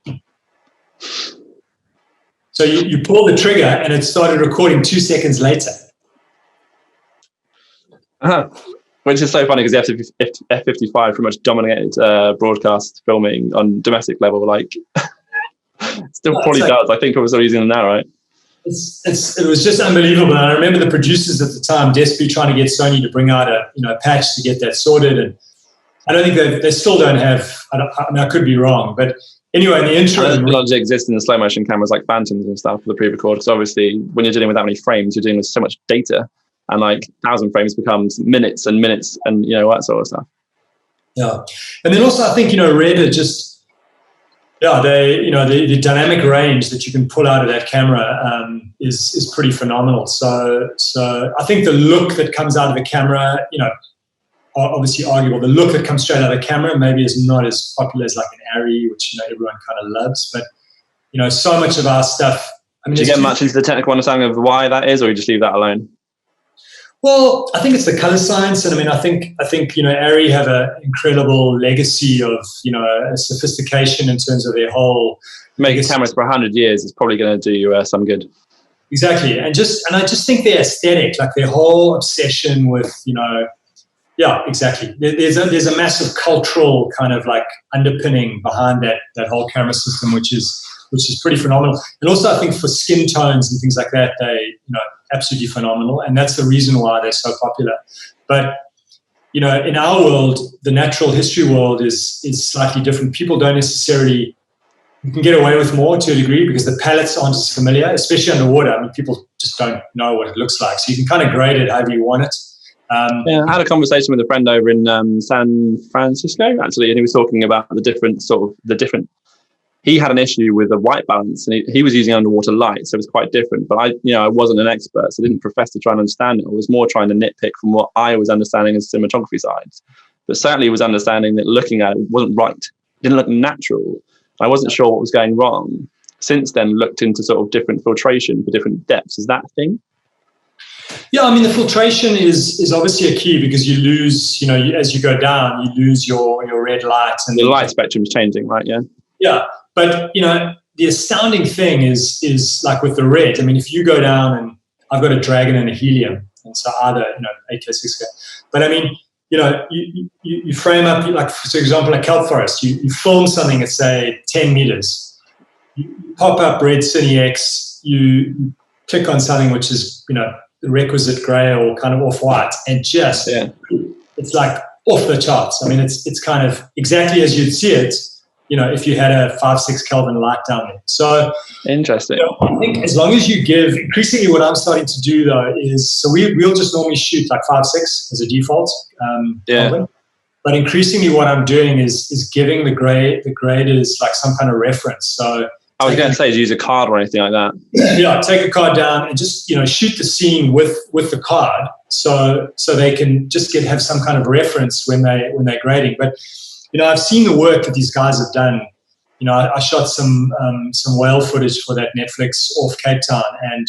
So you pull the trigger and it started recording 2 seconds later. Which is so funny because the F55 pretty much dominated broadcast filming on domestic level. Still probably does. I think people are still using them now, right? It was just unbelievable. And I remember the producers at the time desperately trying to get Sony to bring out a patch to get that sorted. And I don't think they still don't have. I could be wrong, but anyway, in the interim, technology exists in the slow motion cameras like Phantoms and stuff for the pre-record. Because obviously, when you're dealing with that many frames, you're dealing with so much data, and 1,000 frames becomes minutes and minutes, and that sort of stuff. Yeah, and then also I think Red are just the dynamic range that you can pull out of that camera is pretty phenomenal. So I think the look that comes out of the camera, obviously arguable. The look that comes straight out of the camera maybe is not as popular as like an Arri, which everyone kind of loves. But so much of our stuff. I mean, do you get much into the technical understanding of why that is, or you just leave that alone? Well, I think it's the color science, and I mean, I think Arri have an incredible legacy of a sophistication in terms of their whole making cameras for 100 years is probably going to do you some good. Exactly, and I just think their aesthetic, like their whole obsession with exactly. There's a massive cultural kind of like underpinning behind that whole camera system, which is pretty phenomenal. And also, I think for skin tones and things like that, they absolutely phenomenal, and that's the reason why they're so popular. But in our world, the natural history world is slightly different. People don't necessarily, you can get away with more to a degree because the palettes aren't as familiar, especially underwater. I mean, people just don't know what it looks like, so you can kind of grade it however you want it. I had a conversation with a friend over in San Francisco, actually, and he was talking about the different. He had an issue with the white balance, and he was using underwater light, so it was quite different. But I wasn't an expert, so I didn't profess to try and understand it. I was more trying to nitpick from what I was understanding as cinematography sides. But certainly was understanding that looking at it wasn't right. It didn't look natural. I wasn't sure what was going wrong. Since then, looked into sort of different filtration for different depths. Is that a thing? Yeah, I mean, the filtration is obviously a key because you lose, as you go down, you lose your red light. And the light spectrum is changing, right? Yeah. Yeah, but, the astounding thing is like with the red, I mean, if you go down, and I've got a Dragon and a Helium, and so either, 8K, 6K. But I mean, you frame up, like, for example, a kelp forest, you film something at, say, 10 meters. You pop up red Cine X, you click on something which is, the requisite gray or kind of off-white, and just it's like off the charts. I mean, it's kind of exactly as you'd see it, if you had a 5-6 Kelvin light down there. So interesting. I think as long as you give, increasingly what I'm starting to do though is, so we'll just normally shoot like 5-6 as a default. Kelvin. But increasingly what I'm doing is giving the graders like some kind of reference. So I was going to say, use a card or anything like that. Yeah, take a card down and just shoot the scene with the card, so they can just have some kind of reference when they're grading. But I've seen the work that these guys have done. I shot some whale footage for that Netflix off Cape Town, and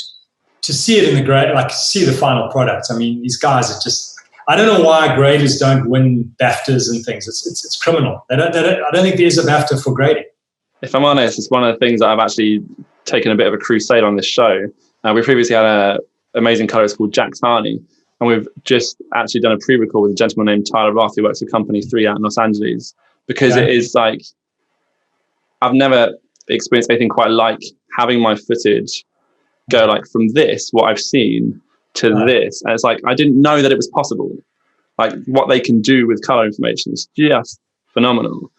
to see it in the grade, like see the final product. I mean, these guys are just. I don't know why graders don't win BAFTAs and things. It's criminal. I don't think there's a BAFTA for grading. If I'm honest, it's one of the things that I've actually taken a bit of a crusade on this show. We previously had an amazing colorist called Jacques Cousteau, and we've just actually done a pre-record with a gentleman named Tyler Roth who works for Company 3 out in Los Angeles, because it is like, I've never experienced anything quite like having my footage go like from this, what I've seen, to this. And it's like, I didn't know that it was possible. Like what they can do with color information is just phenomenal.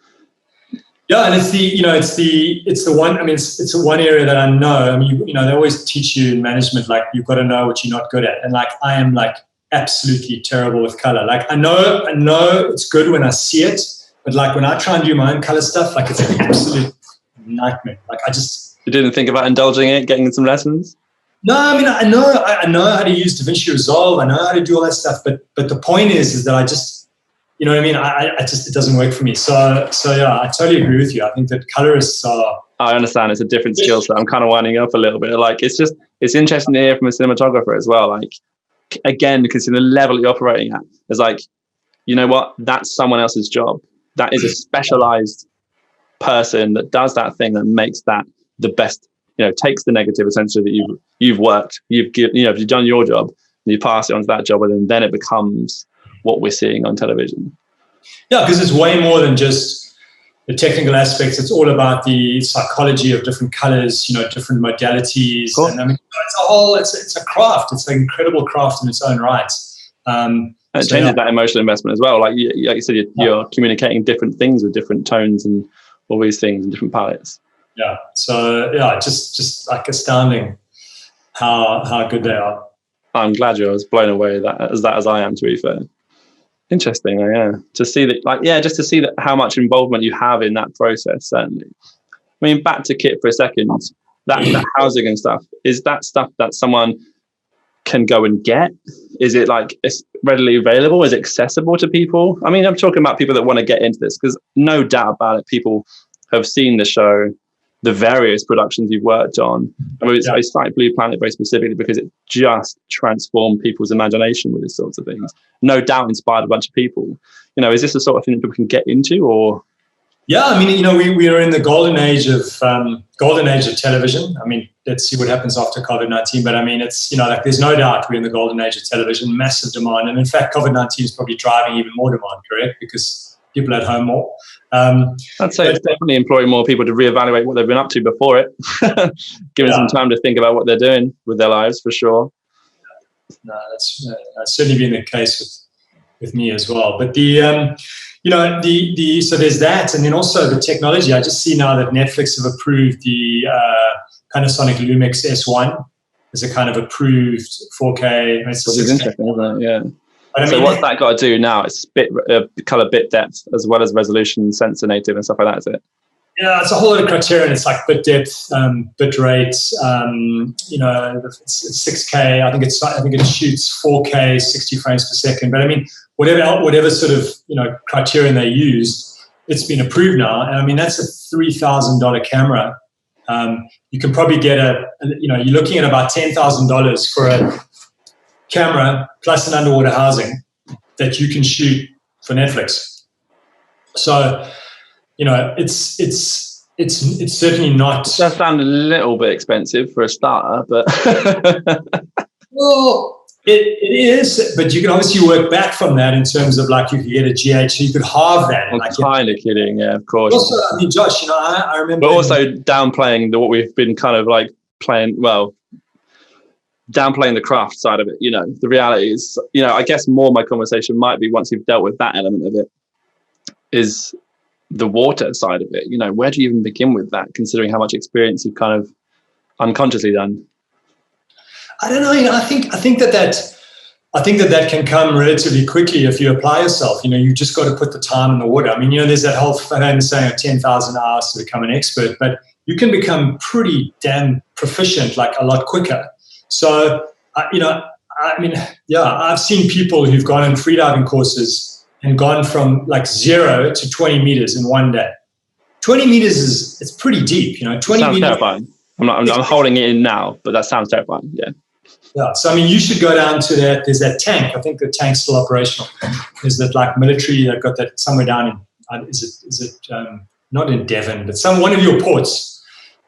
Yeah, and it's the one. I mean, it's the one area that I know. I mean, they always teach you in management, like you've got to know what you're not good at. And like I am like absolutely terrible with color. Like I know it's good when I see it, but like when I try and do my own color stuff, like it's an absolute nightmare. Like you didn't think about indulging it, getting some lessons? No, I mean I know how to use DaVinci Resolve. I know how to do all that stuff. But the point is that I just. You know what I mean? I just, it doesn't work for me. So yeah, I totally agree with you. I think that colorists are. I understand it's a different skill set. I'm kind of winding up a little bit. Like it's interesting to hear from a cinematographer as well. Like again, because in the level you're operating at, it's like, you know what? That's someone else's job. That is a specialized person that does that thing that makes that the best. Takes the negative essentially that you've worked. If you've done your job, and you pass it on to that job, and then it becomes what we're seeing on television. Yeah, because it's way more than just the technical aspects. It's all about the psychology of different colors, different modalities. Cool. And I mean, it's a craft. It's an incredible craft in its own right. And it changes that emotional investment as well. Like you said, you're communicating different things with different tones and all these things and different palettes. Yeah. So yeah, just like astounding how good they are. I'm glad you're as blown away as I am, to be fair. Interesting, yeah. To see that, just to see that how much involvement you have in that process. Certainly. I mean, back to kit for a second. That housing and stuff, is that stuff that someone can go and get? Is it like it's readily available? Is it accessible to people? I mean, I'm talking about people that want to get into this, because no doubt about it, people have seen the show, the various productions you've worked on. I mean, I cite Blue Planet very specifically because it just transformed people's imagination with these sorts of things. No doubt inspired a bunch of people. Is this the sort of thing that people can get into, or? Yeah, I mean, we are in the golden age of television. I mean, let's see what happens after COVID-19. But I mean, it's, there's no doubt we're in the golden age of television, massive demand. And in fact, COVID-19 is probably driving even more demand, correct? Because people are at home more. I'd say it's definitely employing more people to reevaluate what they've been up to before it, giving some time to think about what they're doing with their lives, for sure. No, that's certainly been the case with me as well. But so there's that, and then also the technology. I just see now that Netflix have approved the Panasonic Lumix S1 as a kind of approved 4K. Which is interesting, isn't it? Yeah. But so what's that got to do now? It's color bit depth as well as resolution, sensor native, and stuff like that, is it? Yeah, it's a whole lot of criteria. It's like bit depth, bit rate. It's 6K. I think it shoots 4K, 60 frames per second. But I mean, whatever sort of criterion they used, it's been approved now. And I mean, that's a $3,000 camera. You can probably get you're looking at about $10,000 for a camera plus an underwater housing that you can shoot for Netflix. So, it's certainly not. It does sound a little bit expensive for a starter, but well, it is. But you can obviously work back from that in terms of like you could get a GH, so you could halve that. I'm kind of kidding, yeah, of course. Also, I mean, Josh, I remember. But also downplaying what we've been kind of like downplaying the craft side of it. The reality is, I guess more my conversation might be, once you've dealt with that element of it, is the water side of it. Where do you even begin with that, considering how much experience you've kind of unconsciously done? I don't know. I think that can come relatively quickly if you apply yourself. You just got to put the time in the water. I mean, there's that whole famous saying of 10,000 hours to become an expert, but you can become pretty damn proficient like a lot quicker. So, I've seen people who've gone on freediving courses and gone from like 0 to 20 meters in one day. 20 meters it's pretty deep, 20 sounds meters. Terrifying. I'm holding it in now, but that sounds terrifying. Yeah. Yeah. So, I mean, you should go down to that. There's that tank. I think the tank's still operational. There's that like military. They've got that somewhere down in, is it not in Devon, but one of your ports.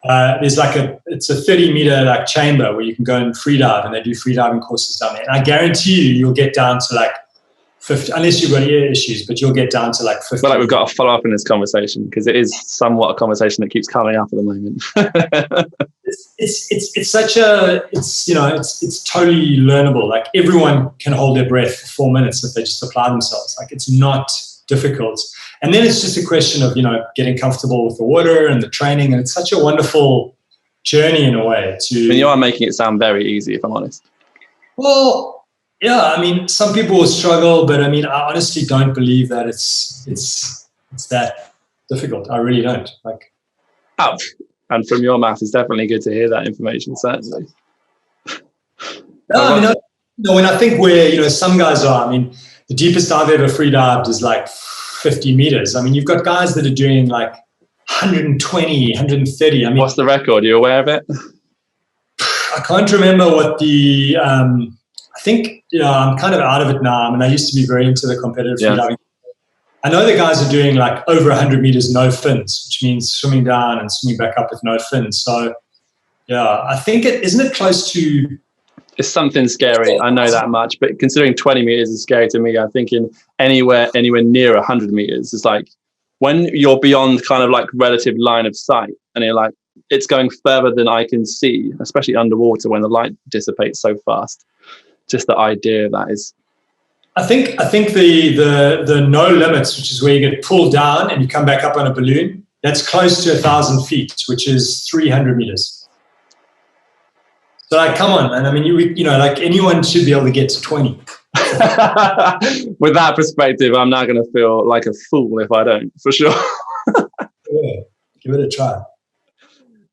There's it's a 30-meter like chamber where you can go and free dive, and they do free diving courses down there. And I guarantee you'll get down to like 50, unless you've got ear issues, but you'll get down to like 50. But we've got to follow up in this conversation, because it is somewhat a conversation that keeps coming up at the moment. It's totally learnable. Like everyone can hold their breath for 4 minutes if they just apply themselves. Like it's not difficult. And then it's just a question of, getting comfortable with the water and the training. And it's such a wonderful journey in a way to. And you are making it sound very easy, if I'm honest. Well, yeah, I mean, some people will struggle, but I mean, I honestly don't believe that it's that difficult. I really don't. And from your mouth, it's definitely good to hear that information, certainly. No, I mean, when I think where, some guys are, I mean, the deepest I've ever free dived is like 50 meters. I mean, you've got guys that are doing like 120, 130. I mean, what's the record? Are you aware of it? I can't remember what I think, I'm kind of out of it now. I mean, I used to be very into the competitive free diving. I know the guys are doing like over 100 meters no fins, which means swimming down and swimming back up with no fins. So, yeah, I think isn't it close to. It's something scary. I know that much. But considering 20 meters is scary to me, I think anywhere near 100 meters is like when you're beyond kind of like relative line of sight and you're like, it's going further than I can see, especially underwater when the light dissipates so fast. Just the idea of that is. I think the no limits, which is where you get pulled down and you come back up on a balloon, that's close to 1,000 feet, which is 300 meters. So like, come on, man. I mean, like anyone should be able to get to 20. With that perspective, I'm not going to feel like a fool if I don't, for sure. Yeah, give it a try.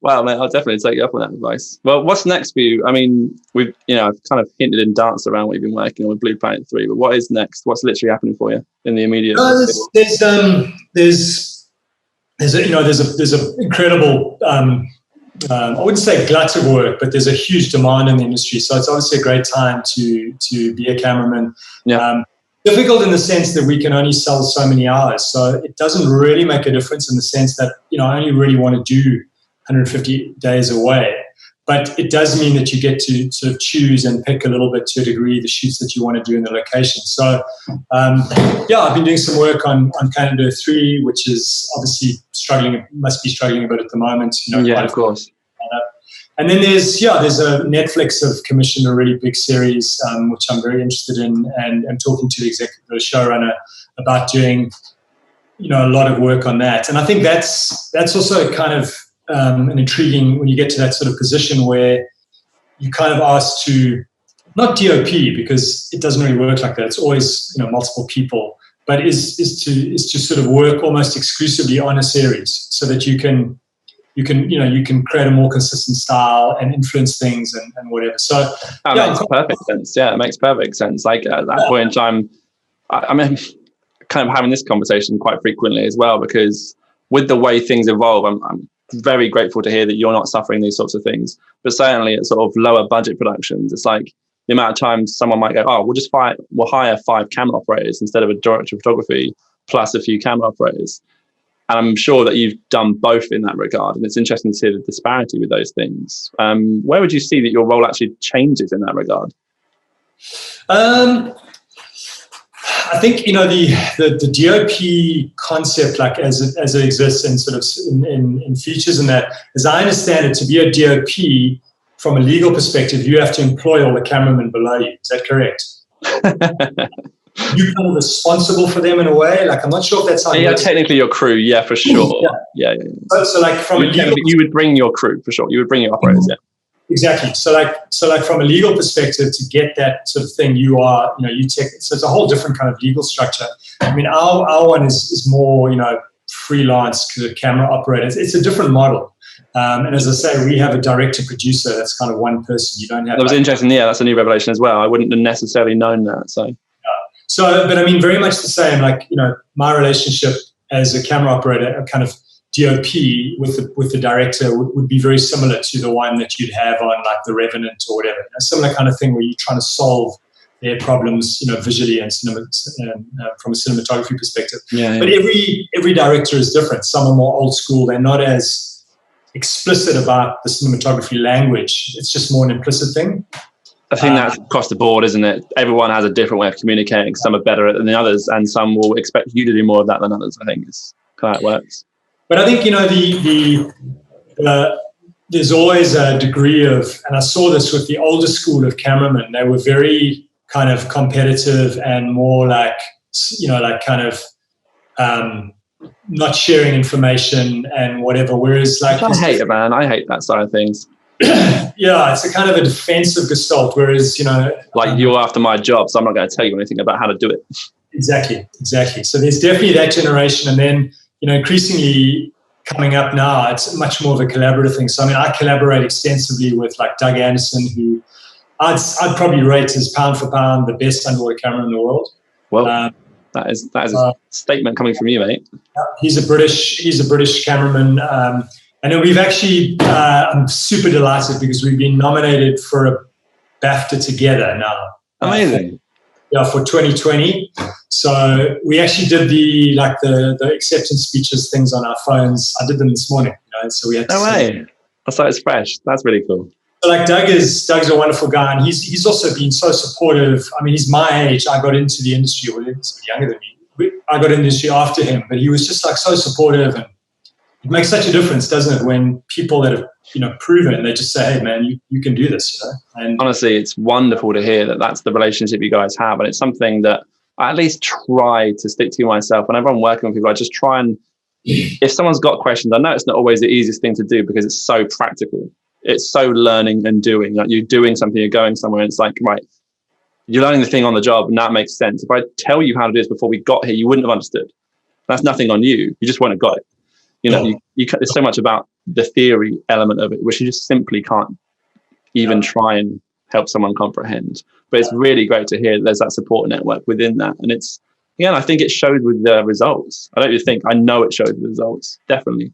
Wow, mate, I'll definitely take you up on that advice. Well, what's next for you? I mean, I've kind of hinted and danced around what you've been working on with Blue Planet 3, but what is next? What's literally happening for you in the immediate? There's a incredible, I wouldn't say glut of work, but there's a huge demand in the industry. So it's obviously a great time to be a cameraman. Yeah. Difficult in the sense that we can only sell so many hours. So it doesn't really make a difference in the sense that, I only really want to do 150 days away. But it does mean that you get to sort of choose and pick a little bit to a degree the shoots that you want to do in the location. So, I've been doing some work on Canada 3, which is obviously must be struggling a bit at the moment. Of course. And then there's a Netflix have commissioned a really big series, which I'm very interested in, and I'm talking to the showrunner about doing, a lot of work on that. And I think that's also kind of an intriguing when you get to that sort of position where you kind of asked to not DOP, because it doesn't really work like that. It's always multiple people, but is to sort of work almost exclusively on a series so that you can create a more consistent style and influence things and whatever. So that makes perfect sense. Yeah, it makes perfect sense. Like at that point in time, I'm kind of having this conversation quite frequently as well, because with the way things evolve, I'm very grateful to hear that you're not suffering these sorts of things. But certainly at sort of lower budget productions, it's like the amount of times someone might go, we'll hire 5 camera operators instead of a director of photography plus a few camera operators. And I'm sure that you've done both in that regard. And it's interesting to see the disparity with those things. Where would you see that your role actually changes in that regard? I think, the DOP concept, like as it exists in sort of in features and that, as I understand it, to be a DOP from a legal perspective, you have to employ all the cameramen below you. Is that correct? You're kind of responsible for them in a way. Like, I'm not sure if that's how. Yeah, technically your crew. Yeah, for sure. Yeah. So like from you would bring your crew for sure. You would bring your operators. Yeah. Exactly. So like from a legal perspective, to get that sort of thing, you take. So it's a whole different kind of legal structure. I mean, our one is more freelance camera operators. It's a different model. And as I say, we have a director producer. That's kind of one person. You don't have. That was interesting. Yeah, that's a new revelation as well. I wouldn't have necessarily known that. So, but I mean, very much the same. Like, my relationship as a camera operator, a kind of DOP with the director would be very similar to the one that you'd have on like The Revenant or whatever. A similar kind of thing where you're trying to solve their problems, visually and from a cinematography perspective. Yeah. But every director is different. Some are more old school. They're not as explicit about the cinematography language. It's just more an implicit thing. I think that's across the board, isn't it? Everyone has a different way of communicating. Some are better than the others, and some will expect you to do more of that than others. I think it's kind of how it works. But I think there's always a degree of, and I saw this with the older school of cameramen. They were very kind of competitive and more like not sharing information and whatever. Whereas like I hate it, man. I hate that side of things. Yeah, it's a kind of a defensive gestalt, whereas, you're after my job, so I'm not going to tell you anything about how to do it. Exactly. So there's definitely that generation. And then, increasingly coming up now, it's much more of a collaborative thing. So, I mean, I collaborate extensively with like Doug Anderson, who I'd probably rate as pound for pound the best underwater camera in the world. Well, that is a statement coming from you, mate. He's a British cameraman. And then we've actually, I'm super delighted because we've been nominated for a BAFTA together now. Amazing. For 2020. So we actually did the acceptance speeches things on our phones. I did them this morning. So we had to. No way. That's like it's fresh. That's really cool. So like Doug's a wonderful guy, and he's also been so supportive. I mean, he's my age. I got into the industry, he's younger than me. I got into the industry after him, but he was just like so supportive, and it makes such a difference, doesn't it, when people that have proven, they just say, hey man, you can do this, And honestly, it's wonderful to hear that that's the relationship you guys have, and it's something that I at least try to stick to myself. Whenever I'm working with people, I just try and, if someone's got questions, I know it's not always the easiest thing to do because it's so practical. It's so learning and doing. Like you're doing something, you're going somewhere, and it's like, right, you're learning the thing on the job, and that makes sense. If I tell you how to do this before we got here, you wouldn't have understood. That's nothing on you. You just wouldn't have got it. There's so much about the theory element of it, which you just simply can't even try and help someone comprehend. But it's really great to hear there's that support network within that. And it's, I think it showed with the results. I know it showed the results, definitely.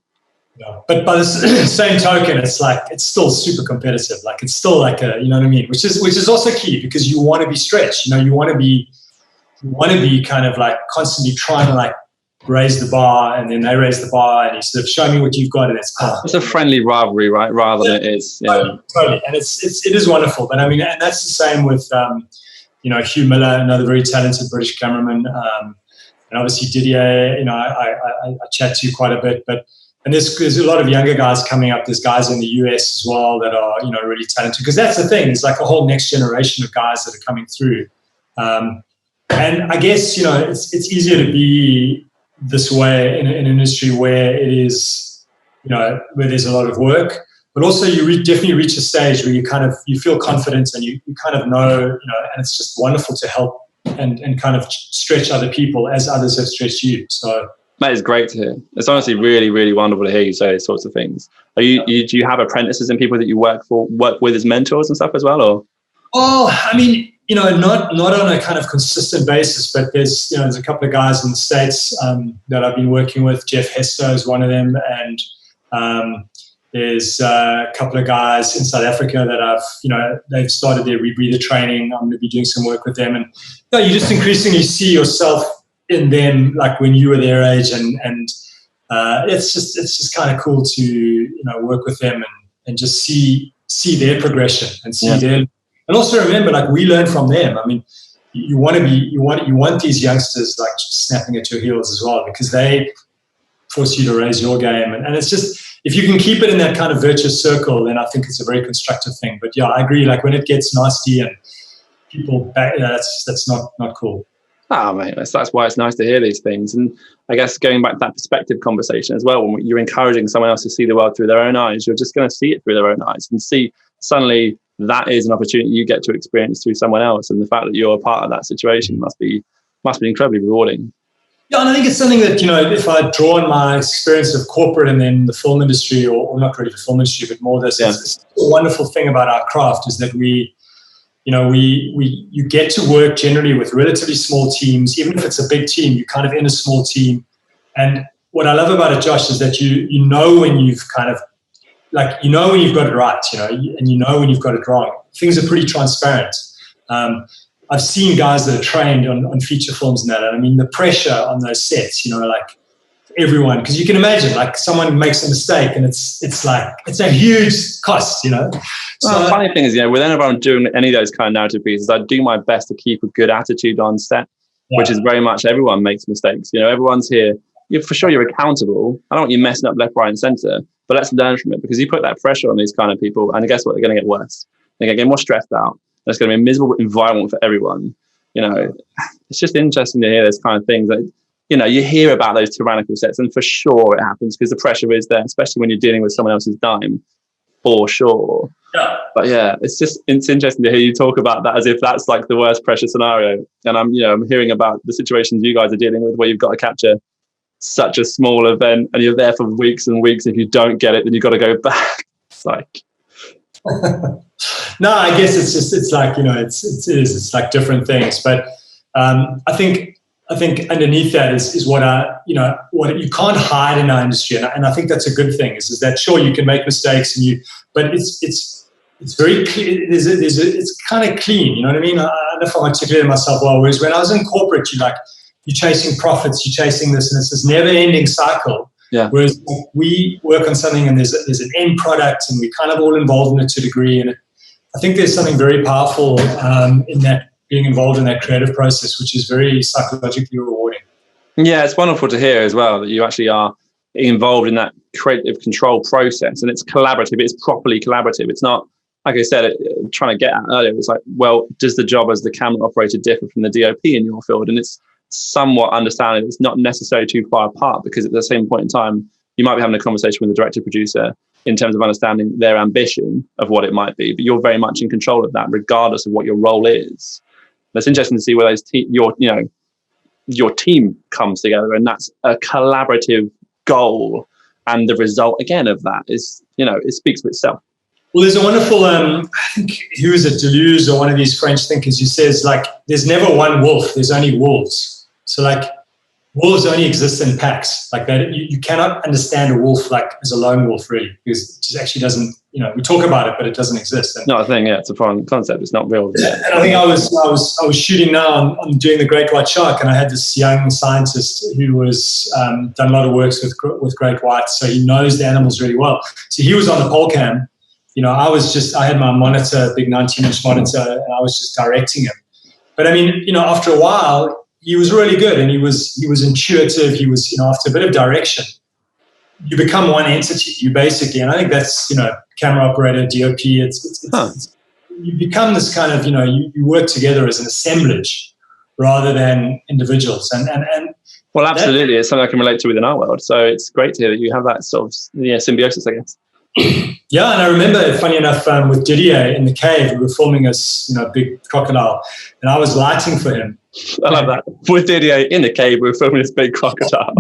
Yeah. But by the same token, it's still super competitive. Like it's still like you know what I mean? Which is also key, because you want to be stretched. You want to be kind of like constantly trying to like raise the bar, and then they raise the bar, and you sort of show me what you've got, and it's cool. It's a friendly rivalry, right? Rather than it is. Totally. And it is wonderful. But I mean, and that's the same with Hugh Miller, another very talented British cameraman, and obviously Didier. I chat to you quite a bit, and there's a lot of younger guys coming up. There's guys in the US as well that are really talented, because that's the thing. It's like a whole next generation of guys that are coming through, and I guess it's easier to be this way in an industry where it is, where there's a lot of work, but also you definitely reach a stage where you feel confident, and you kind of know, and it's just wonderful to help and kind of stretch other people as others have stretched you. So that is great to hear. It's honestly really, really wonderful to hear you say these sorts of things. Do you have apprentices and people that you work with as mentors and stuff as well, or? Oh, I mean, not on a kind of consistent basis, but there's a couple of guys in the States that I've been working with. Jeff Hester is one of them, and there's a couple of guys in South Africa that they've started their Rebreather training. I'm going to be doing some work with them, and you just increasingly see yourself in them, like when you were their age, and it's just kind of cool to work with them and just see their progression and see their. And also remember, like, we learn from them. I mean, you want these youngsters like snapping at your heels as well, because they force you to raise your game. And it's just, if you can keep it in that kind of virtuous circle, then I think it's a very constructive thing. But yeah, I agree. Like when it gets nasty and people back, that's not cool. Oh, mate, that's why it's nice to hear these things. And I guess going back to that perspective conversation as well, when you're encouraging someone else to see the world through their own eyes, you're just going to see it through their own eyes and see suddenly that is an opportunity you get to experience through someone else. And the fact that you're a part of that situation must be incredibly rewarding. Yeah, and I think it's something that, if I draw on my experience of corporate and then the film industry, or not really the film industry, but more this, this wonderful thing about our craft is that you get to work generally with relatively small teams. Even if it's a big team, you're kind of in a small team. And what I love about it, Josh, is that you know when you've kind of, like, when you've got it right, and when you've got it wrong. Things are pretty transparent. I've seen guys that are trained on feature films and that. And I mean, the pressure on those sets, like everyone, because you can imagine, like, someone makes a mistake and it's a huge cost, So the funny thing is, whenever I'm doing any of those kind of narrative pieces, I do my best to keep a good attitude on set, which is very much everyone makes mistakes. Everyone's here. For sure, you're accountable. I don't want you messing up left, right, and center, but let's learn from it, because you put that pressure on these kind of people, and guess what? They're going to get worse. They're going to get more stressed out. There's going to be a miserable environment for everyone. It's just interesting to hear those kind of things. That, you hear about those tyrannical sets, and for sure it happens because the pressure is there, especially when you're dealing with someone else's dime, for sure. Yeah. But yeah, it's interesting to hear you talk about that as if that's like the worst pressure scenario. And I'm hearing about the situations you guys are dealing with where you've got to capture such a small event and you're there for weeks and weeks. If you don't get it, then you've got to go back. It's like, no, I guess it's like, it's like different things. But I think underneath that is what what you can't hide in our industry. And I think that's a good thing is that, sure, you can make mistakes but it's very clear. It's kind of clean. You know what I mean? I don't know if I'm articulating myself well. Whereas when I was in corporate, you're chasing profits, you're chasing this, and it's this never-ending cycle. Yeah. Whereas we work on something and there's an end product, and we're kind of all involved in it to a degree. And I think there's something very powerful in that, being involved in that creative process, which is very psychologically rewarding. Yeah, it's wonderful to hear as well that you actually are involved in that creative control process, and it's collaborative. It's properly collaborative. It's not, like I said, trying to get at earlier, it's like, well, does the job as the camera operator differ from the DOP in your field? And it's somewhat understanding it's not necessarily too far apart, because at the same point in time, you might be having a conversation with the director producer in terms of understanding their ambition of what it might be, but you're very much in control of that, regardless of what your role is. And it's interesting to see where your team comes together, and that's a collaborative goal. and the result again of that is, it speaks for itself. Well, there's a wonderful, I think, who is it, Deleuze or one of these French thinkers who says, like, there's never one wolf, there's only wolves. So, like, wolves only exist in packs. Like, that, you cannot understand a wolf, like, as a lone wolf, really, because it just actually doesn't, we talk about it, but it doesn't exist. It's not a thing, it's a foreign concept, it's not real. And I think I was shooting now on doing The Great White Shark, and I had this young scientist who was done a lot of works with great whites, so he knows the animals really well. So he was on the pole cam. I had my monitor, big 19-inch monitor, and I was just directing him. But I mean, after a while, he was really good, and he was intuitive. He was, after a bit of direction, you become one entity. You basically, and I think that's, camera operator, DOP. It's you become this kind of, you work together as an assemblage rather than individuals. And well, absolutely, it's something I can relate to within our world. So it's great to hear that you have that sort of symbiosis, I guess. Yeah, and I remember, funny enough, with Didier in the cave, we were filming a big crocodile, and I was lighting for him. I love that. With Didier in the cave, we were filming this big crocodile.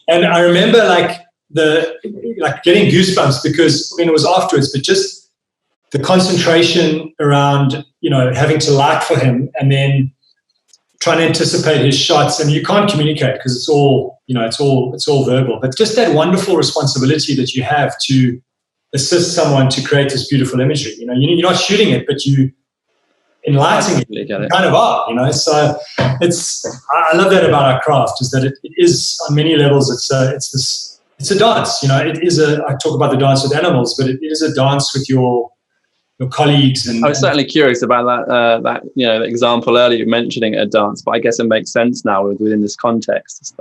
And I remember getting goosebumps because it was afterwards, but just the concentration around having to light for him and then trying to anticipate his shots, and you can't communicate because it's all it's all verbal. But just that wonderful responsibility that you have to assist someone to create this beautiful imagery. You're not shooting it, but you enlightening it. You kind of are. So I love that about our craft, is that it is on many levels. It's a dance. It is I talk about the dance with animals, but it is a dance with your colleagues. And I was certainly curious about that the example earlier mentioning a dance, but I guess it makes sense now within this context.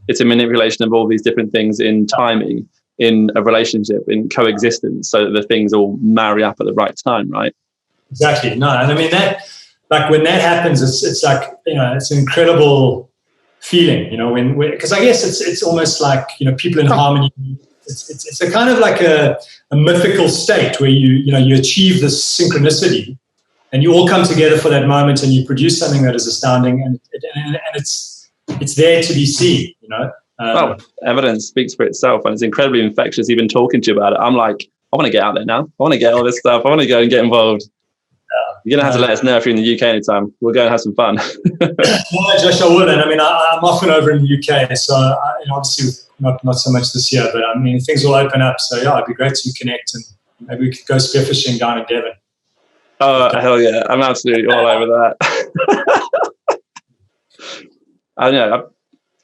It's a manipulation of all these different things in timing, in a relationship, in coexistence, so that the things all marry up at the right time, right? Exactly. No, and I mean that, like, when that happens, it's like, it's an incredible feeling, when because I guess it's almost like, people in harmony. It's a kind of like a mythical state where you achieve this synchronicity, and you all come together for that moment, and you produce something that is astounding, and it's there to be seen. Well, evidence speaks for itself, and it's incredibly infectious. Even talking to you about it, I'm like, I want to get out there now. I want to get all this stuff. I want to go and get involved. You're gonna have to let us know if you're in the UK anytime. We'll go and have some fun. Well, Josh, I would. And I mean, I'm often over in the UK, so obviously not so much this year, but I mean, things will open up. So yeah, it'd be great to connect, and maybe we could go spearfishing down in Devon. Oh, hell yeah. I'm absolutely all over that. I know.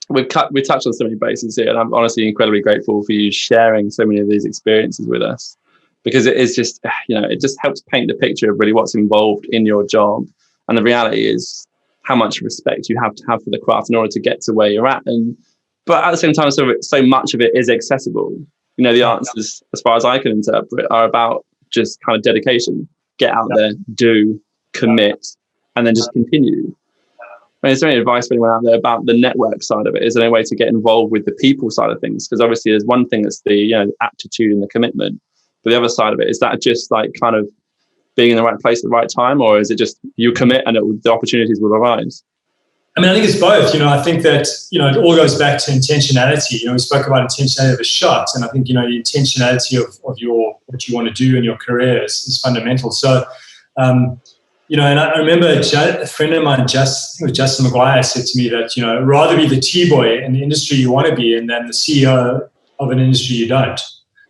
We touched on so many bases here, and I'm honestly incredibly grateful for you sharing so many of these experiences with us, because it is just, it just helps paint the picture of really what's involved in your job. And the reality is how much respect you have to have for the craft in order to get to where you're at. But at the same time, so much of it is accessible. The answers, as far as I can interpret, are about just kind of dedication. Get out there, do, commit, and then just continue. I mean, is there any advice for anyone out there about the network side of it? Is there any way to get involved with the people side of things? Because obviously there's one thing that's the aptitude and the commitment, but the other side of it, is that just like kind of being in the right place at the right time, or is it just you commit and the opportunities will arise? I mean, I think it's both. I think that, it all goes back to intentionality. We spoke about intentionality of a shot, and I think, the intentionality of what you want to do in your career is fundamental. So, and I remember a friend of mine, Justin McGuire, said to me that, rather be the T-boy in the industry you want to be in than the CEO of an industry you don't.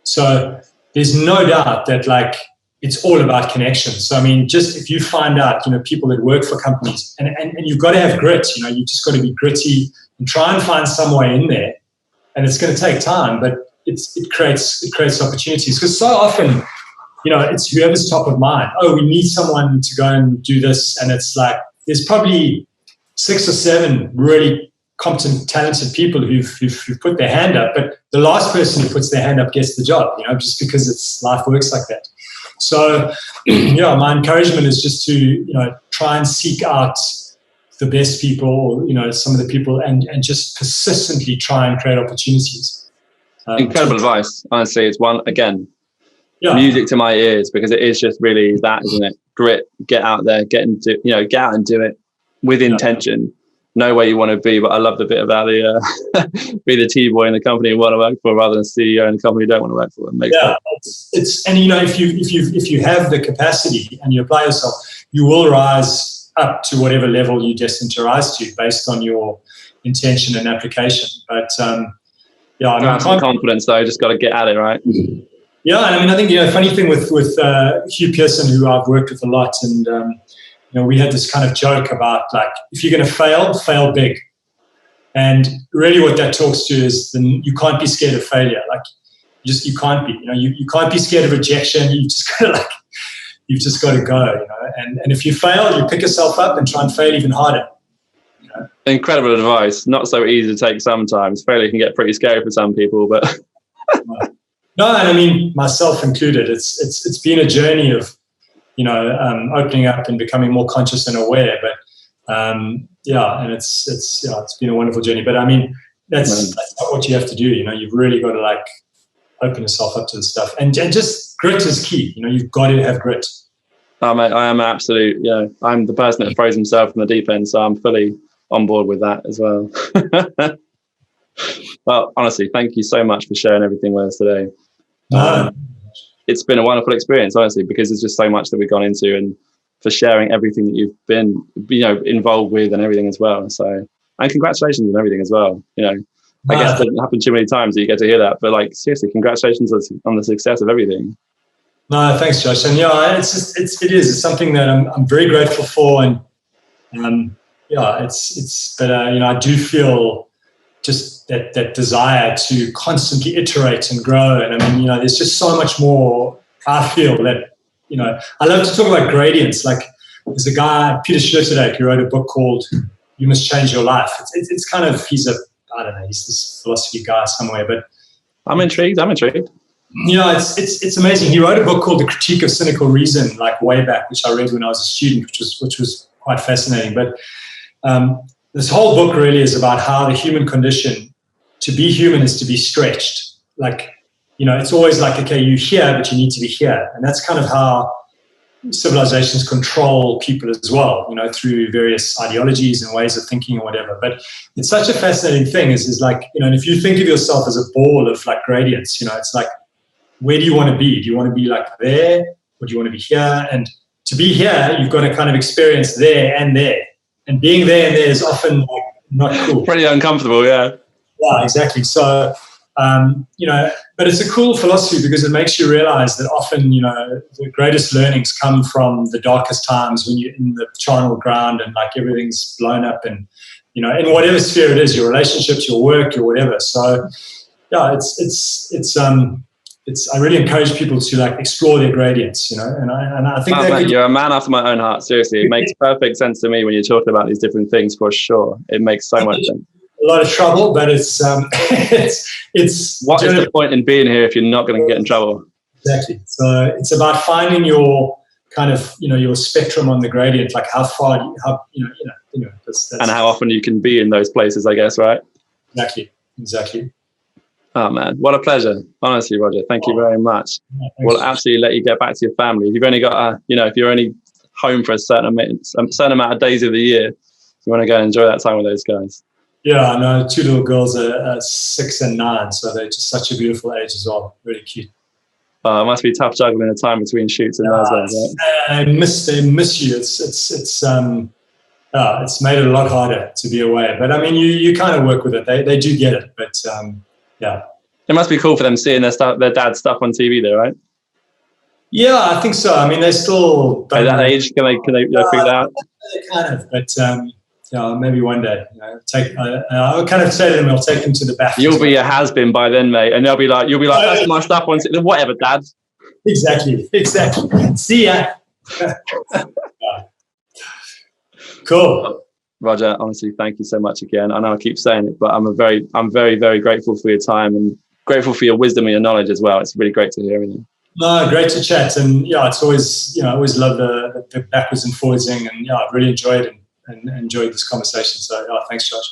So there's no doubt that, like, it's all about connections. So, I mean, just if you find out, people that work for companies, and you've got to have grit, you just got to be gritty and try and find some way in there. And it's going to take time, but it creates opportunities. Because so often, it's whoever's top of mind. Oh, we need someone to go and do this. And it's like, there's probably 6 or 7 really competent, talented people who've put their hand up, but the last person who puts their hand up gets the job, just because life works like that. So, my encouragement is just to, try and seek out the best people, some of the people, and just persistently try and create opportunities. Incredible advice. Honestly, it's one, again, music to my ears, because it is just really that, isn't it? Grit, get out there, get out and do it with intention. know where you want to be. But I love the bit about the be the T-boy in the company you want to work for rather than CEO in the company you don't want to work for. It's and if you have the capacity and you apply yourself, you will rise up to whatever level you're destined to rise to based on your intention and application. But some confidence though. Just got to get at it, right? Yeah, and I think funny thing with Hugh Pearson, who I've worked with a lot, and we had this kind of joke about like, if you're going to fail big. And really what that talks to is then you can't be scared of failure. Like you can't be, you can't be scared of rejection. You've just got to go, and if you fail, you pick yourself up and try and fail even harder. Incredible advice. Not so easy to take sometimes. Failure can get pretty scary for some people, but no, and I mean myself included. It's been a journey of opening up and becoming more conscious and aware. But and it's been a wonderful journey. But I mean that's not what you have to do. You've really got to like open yourself up to the stuff, and just grit is key. You've got to have grit. Oh, mate, I am absolute. I'm the person that throws himself in the deep end, so I'm fully on board with that as well. Well, honestly, thank you so much for sharing everything with us today. It's been a wonderful experience, honestly, because there's just so much that we've gone into, and for sharing everything that you've been, involved with and everything as well. So, and congratulations on everything as well. I guess it doesn't happen too many times that you get to hear that, but like seriously, congratulations on the success of everything. No, thanks, Josh. And it's something that I'm very grateful for, and I do feel just that desire to constantly iterate and grow. And I mean, there's just so much more. I feel that, I love to talk about gradients. Like there's a guy, Peter Sloterdijk, who wrote a book called You Must Change Your Life. It's kind of, he's this philosophy guy somewhere, but I'm intrigued. It's amazing. He wrote a book called The Critique of Cynical Reason, like way back, which I read when I was a student, which was quite fascinating. But this whole book really is about how the human condition, to be human is to be stretched. Like, it's always like, okay, you're here, but you need to be here. And that's kind of how civilizations control people as well, through various ideologies and ways of thinking or whatever. But it's such a fascinating thing is like, and if you think of yourself as a ball of like gradients, it's like, where do you want to be? Do you want to be like there, or do you want to be here? And to be here, you've got to kind of experience there and there. And being there and there is often like not cool. Pretty uncomfortable, yeah. Yeah, exactly. So, but it's a cool philosophy because it makes you realize that often, the greatest learnings come from the darkest times when you're in the charnel ground and like everything's blown up and, in whatever sphere it is, your relationships, your work, your whatever. So, yeah, I really encourage people to like explore their gradients, and I think you're a man after my own heart. Seriously, it makes perfect sense to me when you're talking about these different things. For sure, it makes so much sense. A lot of trouble, but it's what is the point in being here if you're not going to get in trouble? Exactly. So it's about finding your kind of your spectrum on the gradient, like how far that's and how often you can be in those places, I guess, right? Exactly. Oh man, what a pleasure. Honestly, Roger, thank you very much. We'll absolutely let you get back to your family. If you've only got if you're only home for a certain amount of days of the year, you want to go and enjoy that time with those guys. Yeah, I know 2 little girls are 6 and 9, so they're just such a beautiful age as well. Really cute. It must be tough juggling the time between shoots and those guys, right? They miss you. It's made it a lot harder to be away. But I mean, you kind of work with it. They do get it, but yeah. It must be cool for them seeing their dad's stuff on TV there, right? Yeah, I think so. I mean, they still at that age can they figure that out? Kind of, but maybe one day. I'll kind of say to them, I'll take them to the bathroom. You'll be a has-been by then, mate, and you'll be like, that's my stuff on TV. Whatever, Dad. Exactly. See ya. Cool. Roger, honestly, thank you so much again. I know I keep saying it, but I'm very, very grateful for your time and grateful for your wisdom and your knowledge as well. It's really great to hear everything. No, great to chat. And it's always, I always love the backwards and forwardsing, and I've really enjoyed and enjoyed this conversation. So thanks, Josh.